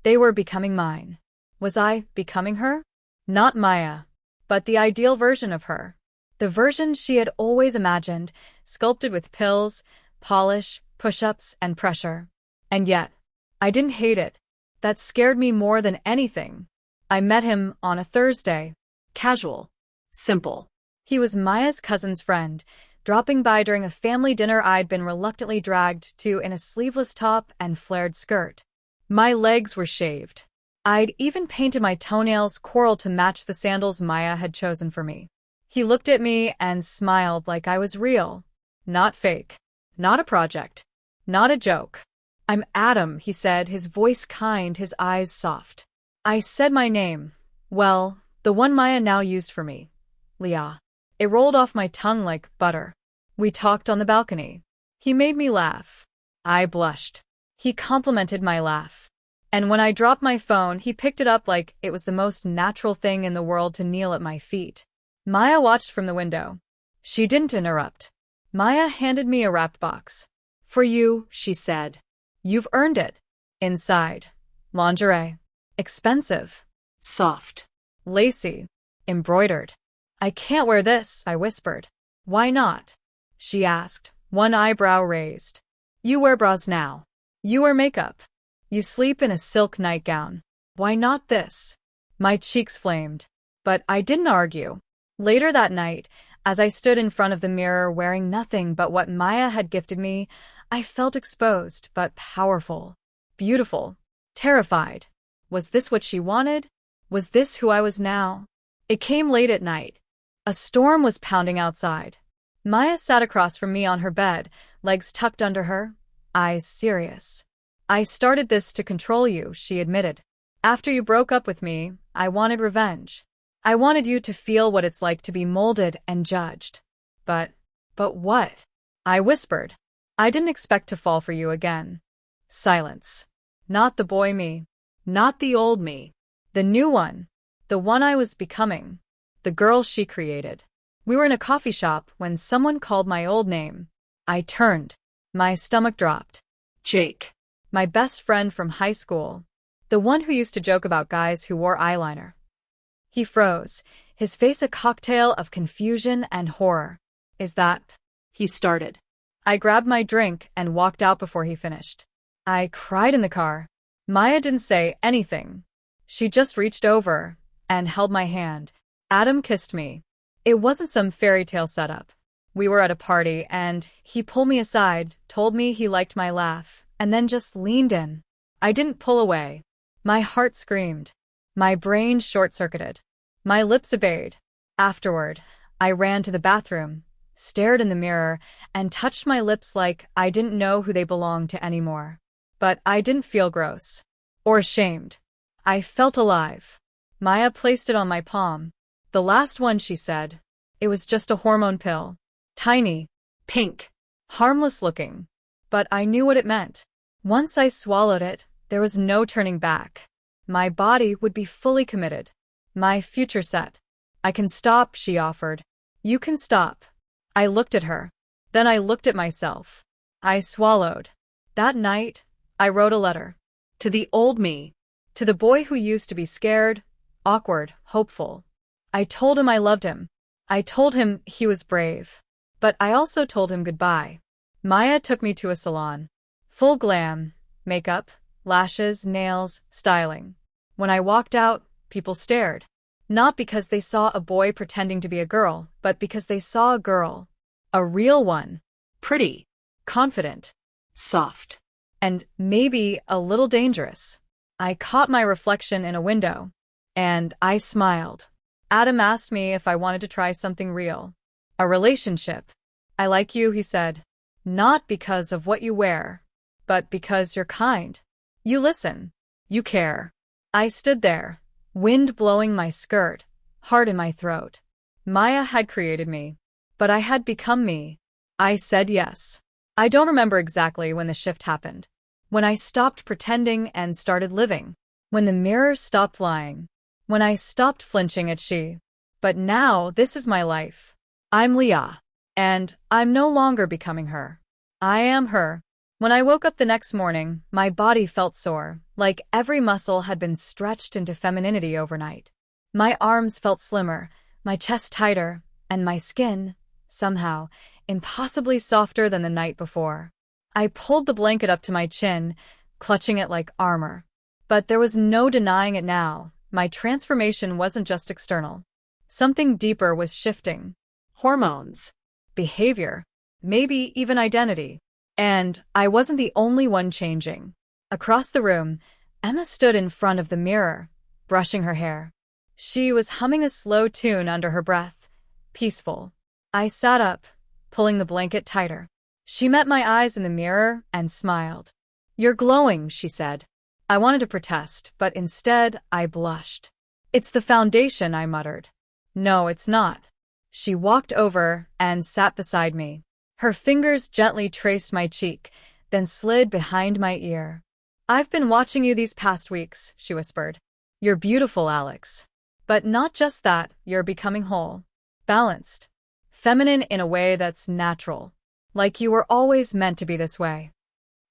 They were becoming mine. Was I becoming her? Not Maya, but the ideal version of her. The version she had always imagined, sculpted with pills, polish, push-ups, and pressure. And yet, I didn't hate it. That scared me more than anything. I met him on a Thursday. Casual. Simple. He was Maya's cousin's friend, dropping by during a family dinner I'd been reluctantly dragged to in a sleeveless top and flared skirt. My legs were shaved. I'd even painted my toenails coral to match the sandals Maya had chosen for me. He looked at me and smiled like I was real, not fake, not a project, not a joke. "I'm Adam," he said, his voice kind, his eyes soft. I said my name. Well, the one Maya now used for me. Leah. It rolled off my tongue like butter. We talked on the balcony. He made me laugh. I blushed. He complimented my laugh. And when I dropped my phone, he picked it up like it was the most natural thing in the world to kneel at my feet. Maya watched from the window. She didn't interrupt. Maya handed me a wrapped box. "For you," she said. "You've earned it." Inside. Lingerie. Expensive. Soft. Lacy. Embroidered. "I can't wear this," I whispered. "Why not?" she asked, one eyebrow raised. "You wear bras now. You wear makeup. You sleep in a silk nightgown. Why not this?" My cheeks flamed. But I didn't argue. Later that night, as I stood in front of the mirror wearing nothing but what Maya had gifted me, I felt exposed but powerful, beautiful, terrified. Was this what she wanted? Was this who I was now? It came late at night. A storm was pounding outside. Maya sat across from me on her bed, legs tucked under her, eyes serious. "I started this to control you," she admitted. "After you broke up with me, I wanted revenge. I wanted you to feel what it's like to be molded and judged." But what?" I whispered. "I didn't expect to fall for you again." Silence. Not the boy me. Not the old me. The new one. The one I was becoming. The girl she created. We were in a coffee shop when someone called my old name. I turned. My stomach dropped. Jake. My best friend from high school. The one who used to joke about guys who wore eyeliner. He froze, his face a cocktail of confusion and horror. "Is that?" he started. I grabbed my drink and walked out before he finished. I cried in the car. Maya didn't say anything. She just reached over and held my hand. Adam kissed me. It wasn't some fairy tale setup. We were at a party and he pulled me aside, told me he liked my laugh, and then just leaned in. I didn't pull away. My heart screamed. My brain short-circuited. My lips obeyed. Afterward, I ran to the bathroom, stared in the mirror, and touched my lips like I didn't know who they belonged to anymore. But I didn't feel gross. Or ashamed. I felt alive. Maya placed it on my palm. "The last one," she said. It was just a hormone pill. Tiny. Pink. Harmless looking. But I knew what it meant. Once I swallowed it, there was no turning back. My body would be fully committed. My future set. "I can stop," she offered. "You can stop." I looked at her. Then I looked at myself. I swallowed. That night, I wrote a letter. To the old me. To the boy who used to be scared, awkward, hopeful. I told him I loved him. I told him he was brave. But I also told him goodbye. Maya took me to a salon. Full glam, makeup, lashes, nails, styling. When I walked out, people stared. Not because they saw a boy pretending to be a girl, but because they saw a girl. A real one. Pretty. Confident. Soft. And maybe a little dangerous. I caught my reflection in a window. And I smiled. Adam asked me if I wanted to try something real. A relationship. "I like you," he said. "Not because of what you wear, but because you're kind. You listen. You care." I stood there, wind blowing my skirt, heart in my throat. Maya had created me, but I had become me. I said yes. I don't remember exactly when the shift happened. When I stopped pretending and started living. When the mirror stopped lying. When I stopped flinching at she. But now this is my life. I'm Leah. And I'm no longer becoming her. I am her. When I woke up the next morning, my body felt sore, like every muscle had been stretched into femininity overnight. My arms felt slimmer, my chest tighter, and my skin, somehow, impossibly softer than the night before. I pulled the blanket up to my chin, clutching it like armor. But there was no denying it now. My transformation wasn't just external. Something deeper was shifting. Hormones. Behavior. Maybe even identity. And I wasn't the only one changing. Across the room, Emma stood in front of the mirror, brushing her hair. She was humming a slow tune under her breath. Peaceful. I sat up, pulling the blanket tighter. She met my eyes in the mirror and smiled. "You're glowing," she said. I wanted to protest, but instead I blushed. "It's the foundation," I muttered. "No, it's not." She walked over and sat beside me. Her fingers gently traced my cheek, then slid behind my ear. "I've been watching you these past weeks," she whispered. "You're beautiful, Alex. But not just that, you're becoming whole. Balanced. Feminine in a way that's natural. Like you were always meant to be this way."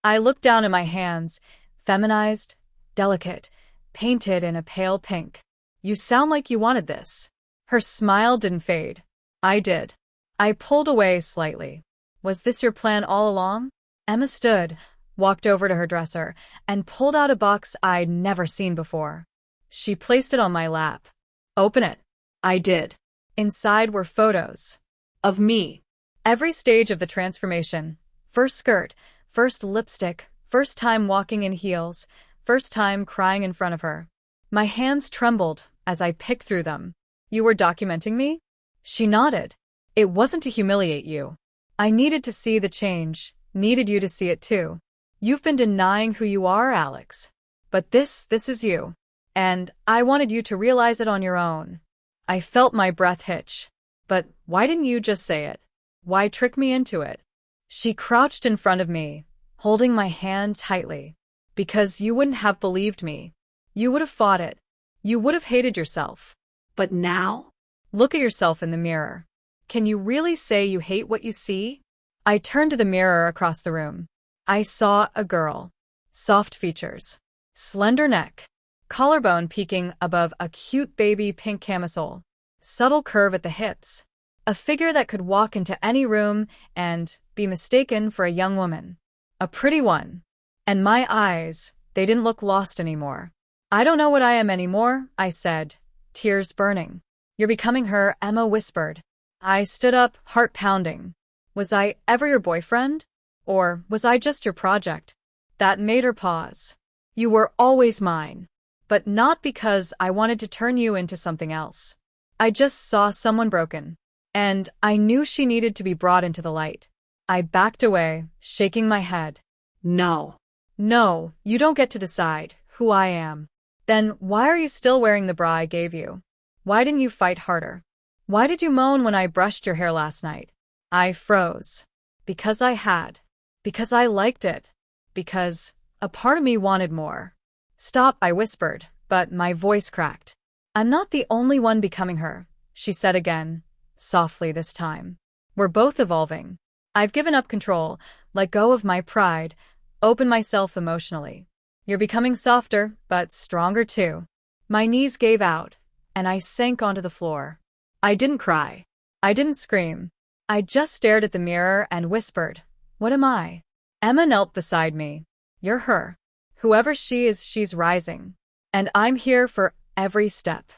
I looked down at my hands, feminized, delicate, painted in a pale pink. "You sound like you wanted this." Her smile didn't fade. I did. I pulled away slightly. "Was this your plan all along?" Emma stood, walked over to her dresser, and pulled out a box I'd never seen before. She placed it on my lap. "Open it." I did. Inside were photos. Of me. Every stage of the transformation. First skirt, first lipstick, first time walking in heels, first time crying in front of her. My hands trembled as I picked through them. "You were documenting me?" She nodded. "It wasn't to humiliate you. I needed to see the change, needed you to see it too. You've been denying who you are, Alex. But this is you. And I wanted you to realize it on your own." I felt my breath hitch. "But why didn't you just say it? Why trick me into it?" She crouched in front of me, holding my hand tightly. "Because you wouldn't have believed me. You would have fought it. You would have hated yourself." But now? Look at yourself in the mirror. Can you really say you hate what you see? I turned to the mirror across the room. I saw a girl. Soft features. Slender neck. Collarbone peeking above a cute baby pink camisole. Subtle curve at the hips. A figure that could walk into any room and be mistaken for a young woman. A pretty one. And my eyes, they didn't look lost anymore. "I don't know what I am anymore," I said, tears burning. "You're becoming her," Emma whispered. I stood up, heart pounding. Was I ever your boyfriend? Or was I just your project? That made her pause. "You were always mine. But not because I wanted to turn you into something else. I just saw someone broken. And I knew she needed to be brought into the light." I backed away, shaking my head. No. "No, you don't get to decide who I am." "Then why are you still wearing the bra I gave you? Why didn't you fight harder? Why did you moan when I brushed your hair last night?" I froze. Because I had. Because I liked it. Because a part of me wanted more. "Stop," I whispered, but my voice cracked. "I'm not the only one becoming her," she said again, softly this time. "We're both evolving. I've given up control, let go of my pride, opened myself emotionally. You're becoming softer, but stronger too." My knees gave out, and I sank onto the floor. I didn't cry. I didn't scream. I just stared at the mirror and whispered, "What am I?" Emma knelt beside me. "You're her. Whoever she is, she's rising. And I'm here for every step."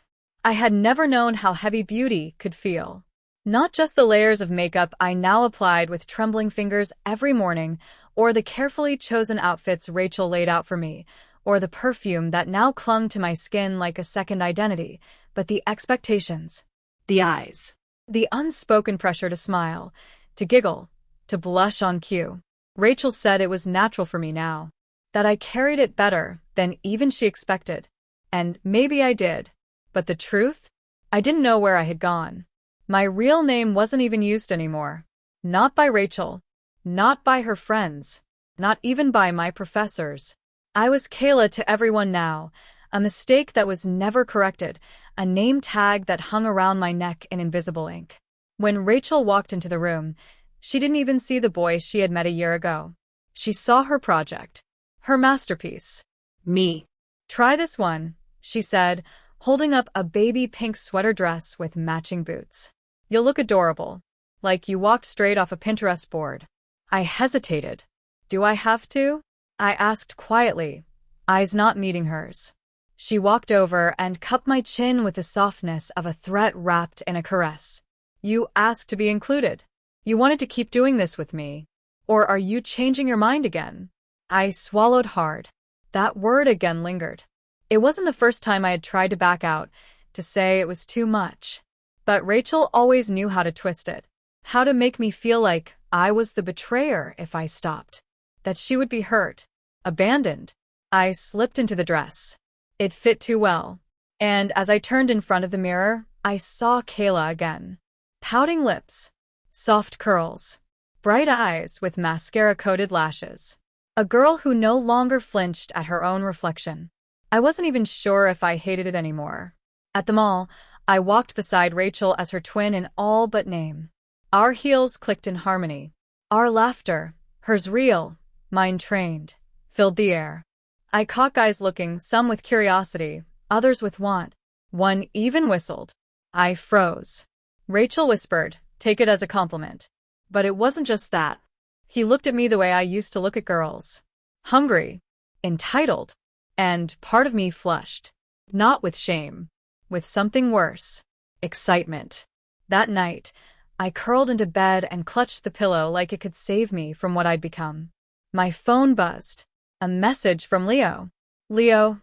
I had never known how heavy beauty could feel. Not just the layers of makeup I now applied with trembling fingers every morning, or the carefully chosen outfits Rachel laid out for me, or the perfume that now clung to my skin like a second identity, but the expectations. The eyes. The unspoken pressure to smile, to giggle, to blush on cue. Rachel said it was natural for me now. That I carried it better than even she expected. And maybe I did. But the truth? I didn't know where I had gone. My real name wasn't even used anymore. Not by Rachel. Not by her friends. Not even by my professors. I was Kayla to everyone now, a mistake that was never corrected, a name tag that hung around my neck in invisible ink. When Rachel walked into the room, she didn't even see the boy she had met a year ago. She saw her project. Her masterpiece. Me. "Try this one," she said, holding up a baby pink sweater dress with matching boots. "You'll look adorable. Like you walked straight off a Pinterest board." I hesitated. Do I have to? I asked quietly, eyes not meeting hers. She walked over and cupped my chin with the softness of a threat wrapped in a caress. You asked to be included. You wanted to keep doing this with me. Or are you changing your mind again? I swallowed hard. That word again lingered. It wasn't the first time I had tried to back out, to say it was too much. But Rachel always knew how to twist it, how to make me feel like I was the betrayer if I stopped, that she would be hurt, abandoned. I slipped into the dress. It fit too well. And as I turned in front of the mirror, I saw Kayla again. Pouting lips, soft curls, bright eyes with mascara-coated lashes. A girl who no longer flinched at her own reflection. I wasn't even sure if I hated it anymore. At the mall, I walked beside Rachel as her twin in all but name. Our heels clicked in harmony. Our laughter, hers real, mine trained, filled the air. I caught guys looking, some with curiosity, others with want. One even whistled. I froze. Rachel whispered, "Take it as a compliment." But it wasn't just that. He looked at me the way I used to look at girls. Hungry, entitled, and part of me flushed. Not with shame, with something worse. Excitement. That night, I curled into bed and clutched the pillow like it could save me from what I'd become. My phone buzzed. A message from Leo. "Leo,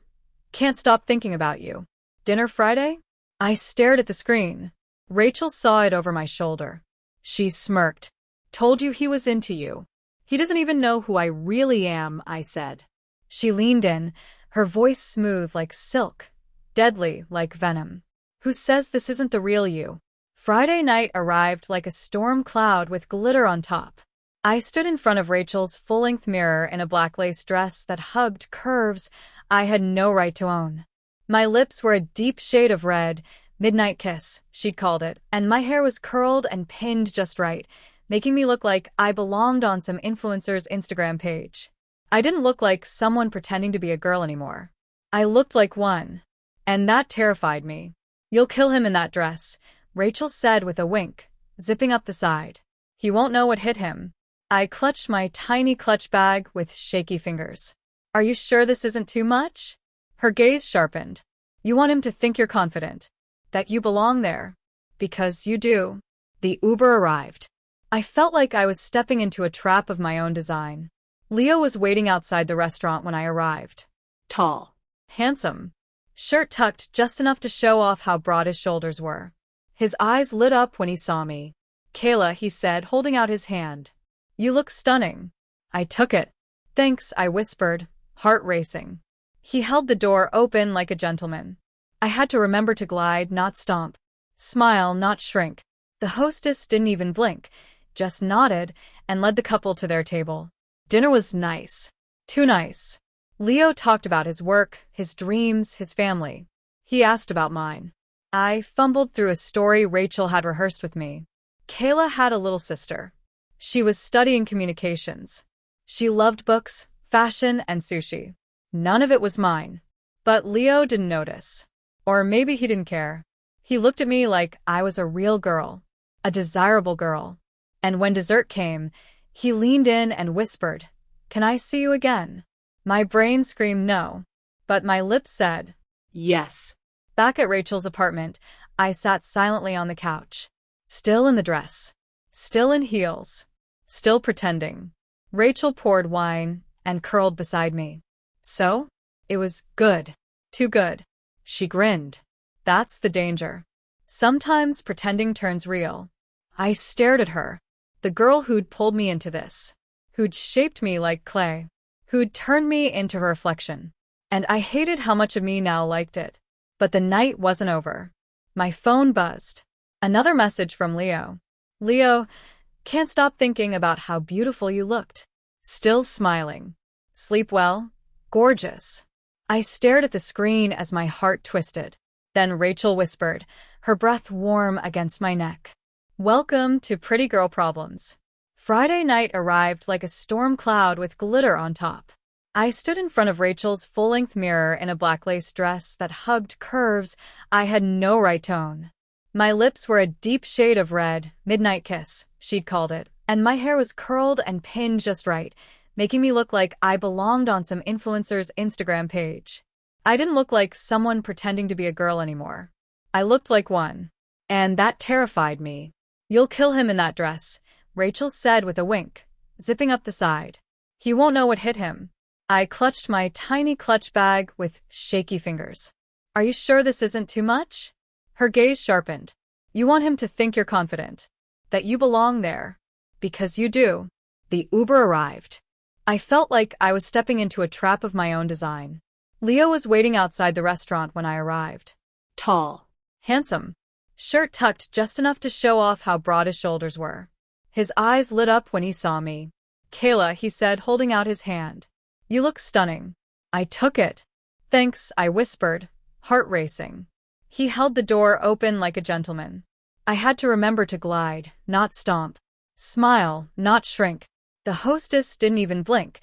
can't stop thinking about you. Dinner Friday?" I stared at the screen. Rachel saw it over my shoulder. She smirked. "Told you he was into you. He doesn't even know who I really am," I said. She leaned in, her voice smooth like silk, deadly like venom. "Who says this isn't the real you?" Friday night arrived like a storm cloud with glitter on top. I stood in front of Rachel's full-length mirror in a black lace dress that hugged curves I had no right to own. My lips were a deep shade of red, midnight kiss, she'd called it, and my hair was curled and pinned just right, making me look like I belonged on some influencer's Instagram page. I didn't look like someone pretending to be a girl anymore. I looked like one. And that terrified me. "You'll kill him in that dress," Rachel said with a wink, zipping up the side. "He won't know what hit him." I clutched my tiny clutch bag with shaky fingers. "Are you sure this isn't too much?" Her gaze sharpened. "You want him to think you're confident, that you belong there. Because you do." The Uber arrived. I felt like I was stepping into a trap of my own design. Leo was waiting outside the restaurant when I arrived. Tall. Handsome. Shirt tucked just enough to show off how broad his shoulders were. His eyes lit up when he saw me. "Kayla," he said, holding out his hand. "You look stunning." I took it. "Thanks," I whispered, heart racing. He held the door open like a gentleman. I had to remember to glide, not stomp. Smile, not shrink. The hostess didn't even blink, just nodded and led the couple to their table. Dinner was nice. Too nice. Leo talked about his work, his dreams, his family. He asked about mine. I fumbled through a story Rachel had rehearsed with me. Kayla had a little sister. She was studying communications. She loved books, fashion, and sushi. None of it was mine. But Leo didn't notice. Or maybe he didn't care. He looked at me like I was a real girl, a desirable girl. And when dessert came, he leaned in and whispered, "Can I see you again?" My brain screamed no, but my lips said, Yes. Back at Rachel's apartment, I sat silently on the couch, still in the dress, still in heels, still pretending. Rachel poured wine and curled beside me. So? It was good. Too good. She grinned. That's the danger. Sometimes pretending turns real. I stared at her. The girl who'd pulled me into this. Who'd shaped me like clay. Who'd turned me into her reflection. And I hated how much of me now liked it. But the night wasn't over. My phone buzzed. Another message from Leo. "Leo, can't stop thinking about how beautiful you looked. Still smiling. Sleep well? Gorgeous." I stared at the screen as my heart twisted. Then Rachel whispered, her breath warm against my neck. "Welcome to Pretty Girl Problems." Friday night arrived like a storm cloud with glitter on top. I stood in front of Rachel's full-length mirror in a black lace dress that hugged curves I had no right to own. My lips were a deep shade of red, midnight kiss, she'd called it, and my hair was curled and pinned just right, making me look like I belonged on some influencer's Instagram page. I didn't look like someone pretending to be a girl anymore. I looked like one. And that terrified me. "You'll kill him in that dress," Rachel said with a wink, zipping up the side. "He won't know what hit him." I clutched my tiny clutch bag with shaky fingers. "Are you sure this isn't too much?" Her gaze sharpened. "You want him to think you're confident, that you belong there. Because you do." The Uber arrived. I felt like I was stepping into a trap of my own design. Leo was waiting outside the restaurant when I arrived. Tall. Handsome. Shirt tucked just enough to show off how broad his shoulders were. His eyes lit up when he saw me. "Kayla," he said, holding out his hand. "You look stunning." I took it. "Thanks," I whispered, heart racing. He held the door open like a gentleman. I had to remember to glide, not stomp. Smile, not shrink. The hostess didn't even blink,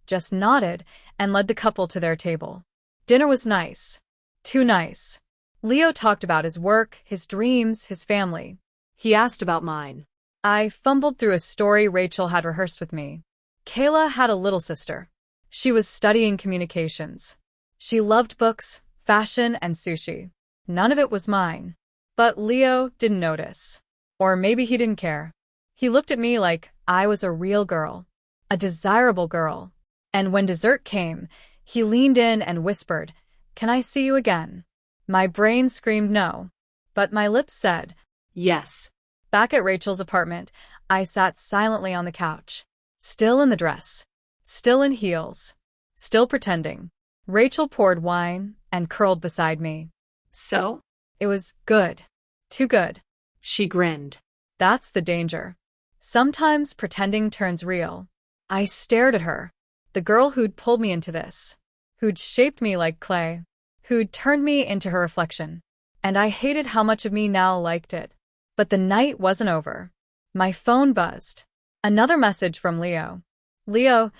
just nodded and led the couple to their table. Dinner was nice. Too nice. Leo talked about his work, his dreams, his family. He asked about mine. I fumbled through a story Rachel had rehearsed with me. Kayla had a little sister. She was studying communications. She loved books, fashion, and sushi. None of it was mine. But Leo didn't notice. Or maybe he didn't care. He looked at me like I was a real girl. A desirable girl. And when dessert came, he leaned in and whispered, "Can I see you again?" My brain screamed no. But my lips said, "Yes." Back at Rachel's apartment, I sat silently on the couch. Still in the dress. Still in heels. Still pretending. Rachel poured wine and curled beside me. "So?" It was good. Too good. She grinned. That's the danger. Sometimes pretending turns real. I stared at her. The girl who'd pulled me into this. Who'd shaped me like clay. Who'd turned me into her reflection. And I hated how much of me now liked it. But the night wasn't over. My phone buzzed. Another message from Leo. "Leo,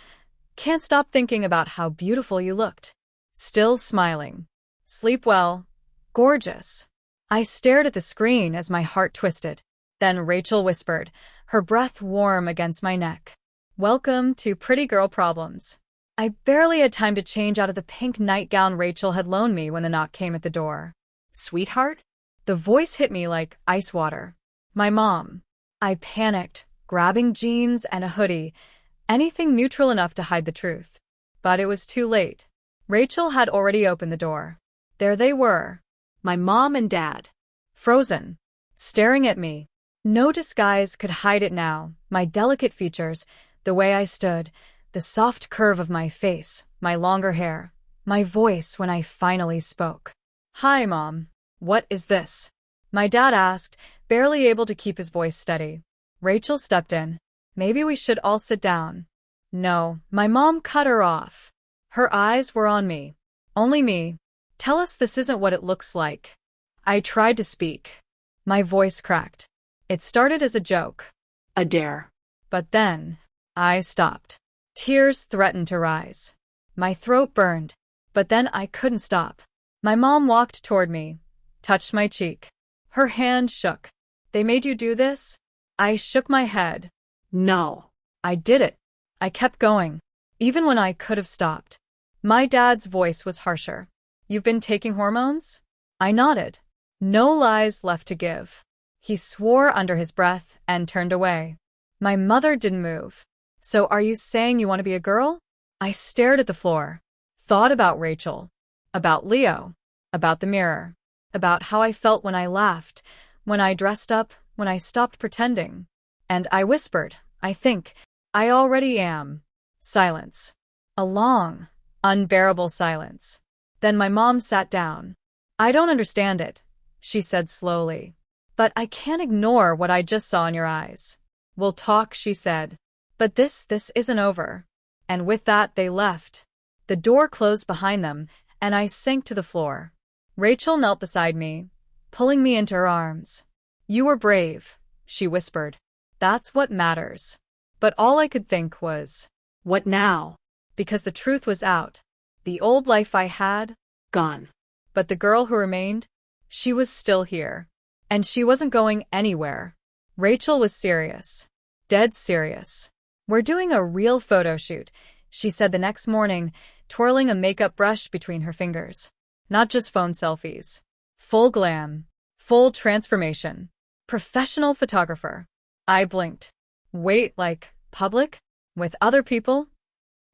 can't stop thinking about how beautiful you looked." Still smiling. "Sleep well. Gorgeous." I stared at the screen as my heart twisted. Then Rachel whispered, her breath warm against my neck. "Welcome to Pretty Girl Problems." I barely had time to change out of the pink nightgown Rachel had loaned me when the knock came at the door. "Sweetheart?" The voice hit me like ice water. My mom. I panicked, grabbing jeans and a hoodie, anything neutral enough to hide the truth. But it was too late. Rachel had already opened the door. There they were. My mom and dad. Frozen. Staring at me. No disguise could hide it now, my delicate features, the way I stood, the soft curve of my face, my longer hair, my voice when I finally spoke. "Hi, Mom. What is this?" My dad asked, barely able to keep his voice steady. Rachel stepped in. "Maybe we should all sit down." No, my mom cut her off. Her eyes were on me. Only me. "Tell us this isn't what it looks like." I tried to speak. My voice cracked. It started as a joke. A dare. But then, I stopped. Tears threatened to rise. My throat burned. But then I couldn't stop. My mom walked toward me, touched my cheek. Her hand shook. "They made you do this?" I shook my head. "No." I did it. I kept going, even when I could have stopped. My dad's voice was harsher. "You've been taking hormones?" I nodded. No lies left to give. He swore under his breath and turned away. My mother didn't move. "So are you saying you want to be a girl?" I stared at the floor. Thought about Rachel. About Leo. About the mirror. About how I felt when I laughed, when I dressed up, when I stopped pretending. And I whispered, "I think I already am." Silence. A long, unbearable silence. Then my mom sat down. "I don't understand it," she said slowly. "But I can't ignore what I just saw in your eyes." "We'll talk," she said. "But this isn't over." And with that, they left. The door closed behind them, and I sank to the floor. Rachel knelt beside me, pulling me into her arms. "You were brave," she whispered. "That's what matters." But all I could think was, "What now?" Because the truth was out. The old life I had, gone. But the girl who remained, she was still here. And she wasn't going anywhere. Rachel was serious. Dead serious. We're doing a real photo shoot, she said the next morning, twirling a makeup brush between her fingers. Not just phone selfies. Full glam. Full transformation. Professional photographer. I blinked. Wait, like, public? With other people?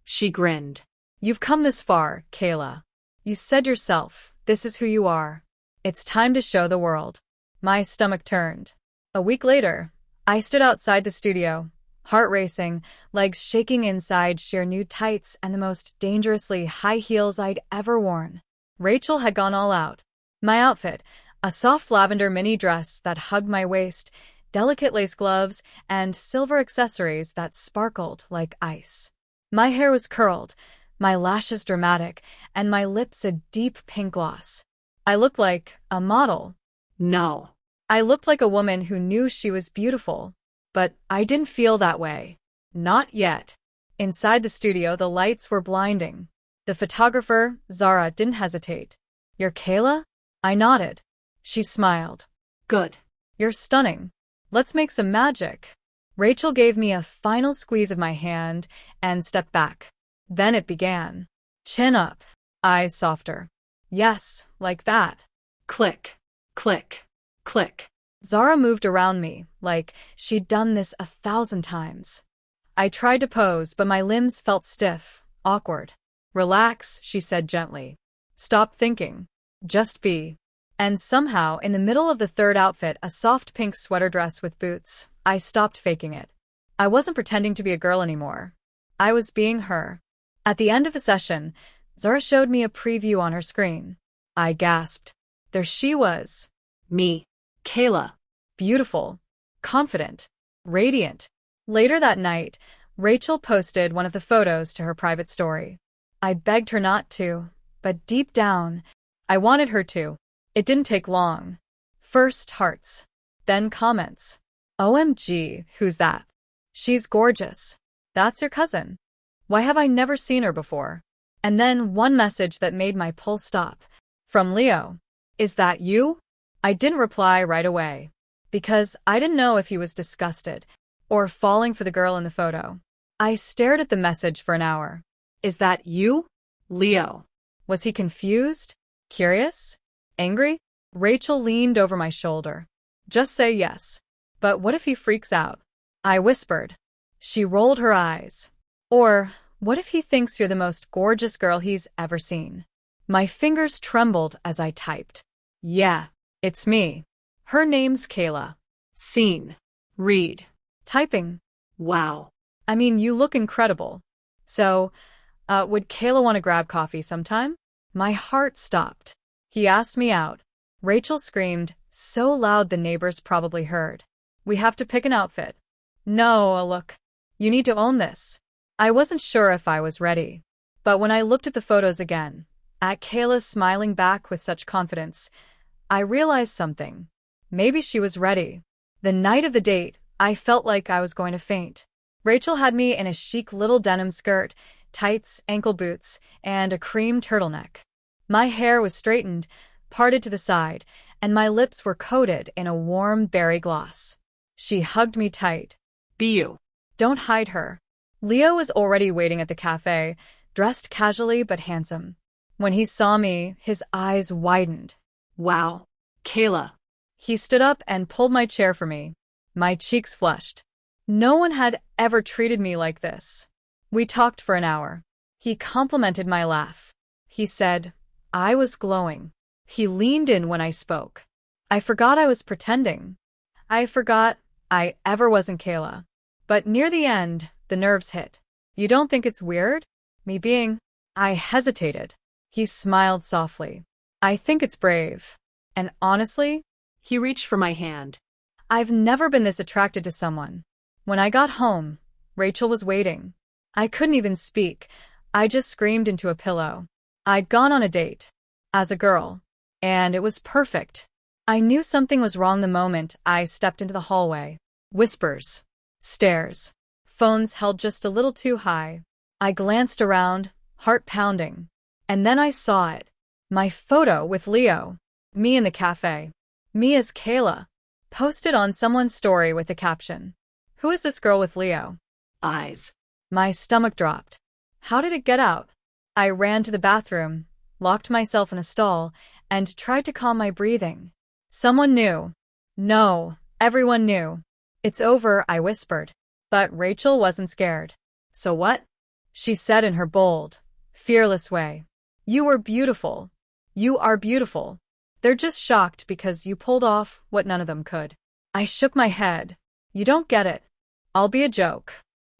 She grinned. You've come this far, Kayla. You said yourself, this is who you are. It's time to show the world. My stomach turned. A week later, I stood outside the studio, heart racing, legs shaking inside sheer nude tights and the most dangerously high heels I'd ever worn. Rachel had gone all out. My outfit, a soft lavender mini dress that hugged my waist, delicate lace gloves, and silver accessories that sparkled like ice. My hair was curled, my lashes dramatic, and my lips a deep pink gloss. I looked like a model. No. I looked like a woman who knew she was beautiful. But I didn't feel that way. Not yet. Inside the studio, the lights were blinding. The photographer, Zara, didn't hesitate. You're Kayla? I nodded. She smiled. Good. You're stunning. Let's make some magic. Rachel gave me a final squeeze of my hand and stepped back. Then it began. Chin up, eyes softer. Yes, like that. Click, click, click. Zara moved around me, like she'd done this 1,000 times. I tried to pose, but my limbs felt stiff, awkward. Relax, she said gently. Stop thinking. Just be. And somehow, in the middle of the third outfit, a soft pink sweater dress with boots, I stopped faking it. I wasn't pretending to be a girl anymore. I was being her. At the end of the session, Zara showed me a preview on her screen. I gasped. There she was. Me. Kayla. Beautiful. Confident. Radiant. Later that night, Rachel posted one of the photos to her private story. I begged her not to, but deep down, I wanted her to. It didn't take long. First hearts. Then comments. OMG, who's that? She's gorgeous. That's your cousin. Why have I never seen her before? And then one message that made my pulse stop. From Leo. Is that you? I didn't reply right away. Because I didn't know if he was disgusted or falling for the girl in the photo. I stared at the message for an hour. Is that you? Leo. Was he confused? Curious? Angry? Rachel leaned over my shoulder. Just say yes. But what if he freaks out? I whispered. She rolled her eyes. Or, what if he thinks you're the most gorgeous girl he's ever seen? My fingers trembled as I typed. Yeah, it's me. Her name's Kayla. Scene. Read. Typing. Wow. I mean, you look incredible. So, would Kayla want to grab coffee sometime? My heart stopped. He asked me out. Rachel screamed, so loud the neighbors probably heard. We have to pick an outfit. No, look. You need to own this. I wasn't sure if I was ready. But when I looked at the photos again, at Kayla smiling back with such confidence, I realized something. Maybe she was ready. The night of the date, I felt like I was going to faint. Rachel had me in a chic little denim skirt, tights, ankle boots, and a cream turtleneck. My hair was straightened, parted to the side, and my lips were coated in a warm berry gloss. She hugged me tight. Be you. Don't hide her. Leo was already waiting at the cafe, dressed casually but handsome. When he saw me, his eyes widened. Wow. Kayla. He stood up and pulled my chair for me. My cheeks flushed. No one had ever treated me like this. We talked for an hour. He complimented my laugh. He said, I was glowing. He leaned in when I spoke. I forgot I was pretending. I forgot I ever wasn't Kayla. But near the end, the nerves hit. You don't think it's weird? Me being... I hesitated. He smiled softly. I think it's brave. And honestly, he reached for my hand. I've never been this attracted to someone. When I got home, Rachel was waiting. I couldn't even speak. I just screamed into a pillow. I'd gone on a date. As a girl. And it was perfect. I knew something was wrong the moment I stepped into the hallway. Whispers. Stares. Phones held just a little too high. I glanced around, heart pounding. And then I saw it. My photo with Leo. Me in the cafe. Me as Kayla. Posted on someone's story with the caption. Who is this girl with Leo? Eyes. My stomach dropped. How did it get out? I ran to the bathroom, locked myself in a stall, and tried to calm my breathing. Someone knew. No, everyone knew. It's over, I whispered. But Rachel wasn't scared. So what? She said in her bold, fearless way. You were beautiful. You are beautiful. They're just shocked because you pulled off what none of them could. I shook my head. You don't get it. I'll be a joke.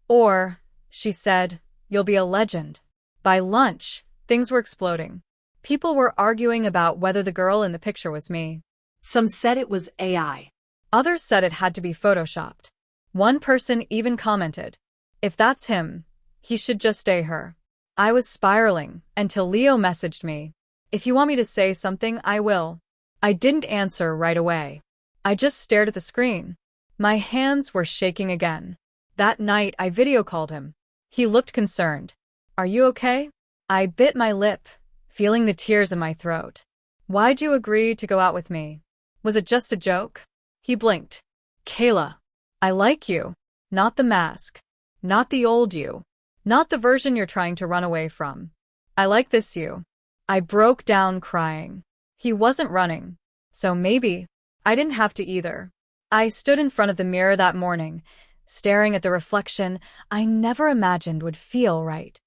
Or, she said, you'll be a legend. By lunch, things were exploding. People were arguing about whether the girl in the picture was me. Some said it was AI. Others said it had to be photoshopped. One person even commented, if that's him, he should just stay her. I was spiraling until Leo messaged me. If you want me to say something, I will. I didn't answer right away. I just stared at the screen. My hands were shaking again. That night, I video called him. He looked concerned. Are you okay? I bit my lip, feeling the tears in my throat. Why'd you agree to go out with me? Was it just a joke? He blinked. Kayla, I like you. Not the mask. Not the old you. Not the version you're trying to run away from. I like this you. I broke down crying. He wasn't running. So maybe I didn't have to either. I stood in front of the mirror that morning, staring at the reflection I never imagined would feel right.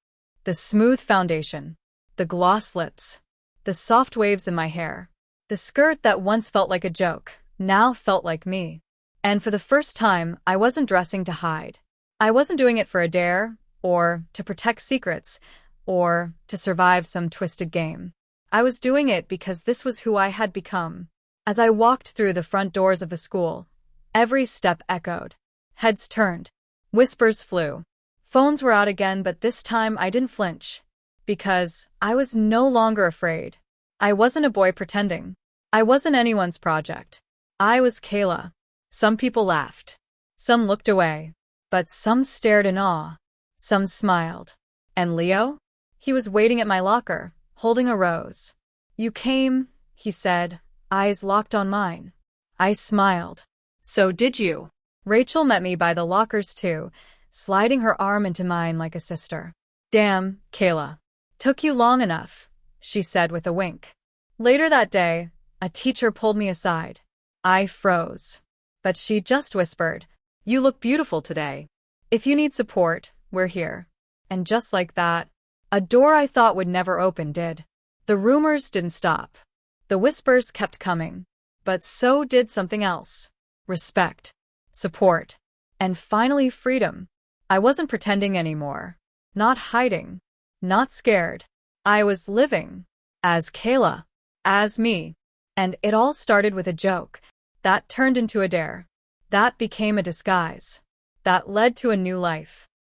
The smooth foundation, the gloss lips, the soft waves in my hair. The skirt that once felt like a joke now felt like me. And for the first time, I wasn't dressing to hide. I wasn't doing it for a dare, or to protect secrets, or to survive some twisted game. I was doing it because this was who I had become. As I walked through the front doors of the school, every step echoed. Heads turned. Whispers flew. Phones were out again, but this time I didn't flinch. Because I was no longer afraid. I wasn't a boy pretending. I wasn't anyone's project. I was Kayla. Some people laughed. Some looked away. But some stared in awe. Some smiled. And Leo? He was waiting at my locker, holding a rose. You came, he said, eyes locked on mine. I smiled. So did you? Rachel met me by the lockers too, sliding her arm into mine like a sister. Damn, Kayla. Took you long enough, she said with a wink. Later that day, a teacher pulled me aside. I froze. But she just whispered, you look beautiful today. If you need support, we're here. And just like that, a door I thought would never open did. The rumors didn't stop. The whispers kept coming. But so did something else. Respect. Support. And finally freedom. I wasn't pretending anymore. Not hiding. Not scared. I was living. As Kayla. As me. And it all started with a joke. That turned into a dare. That became a disguise. That led to a new life.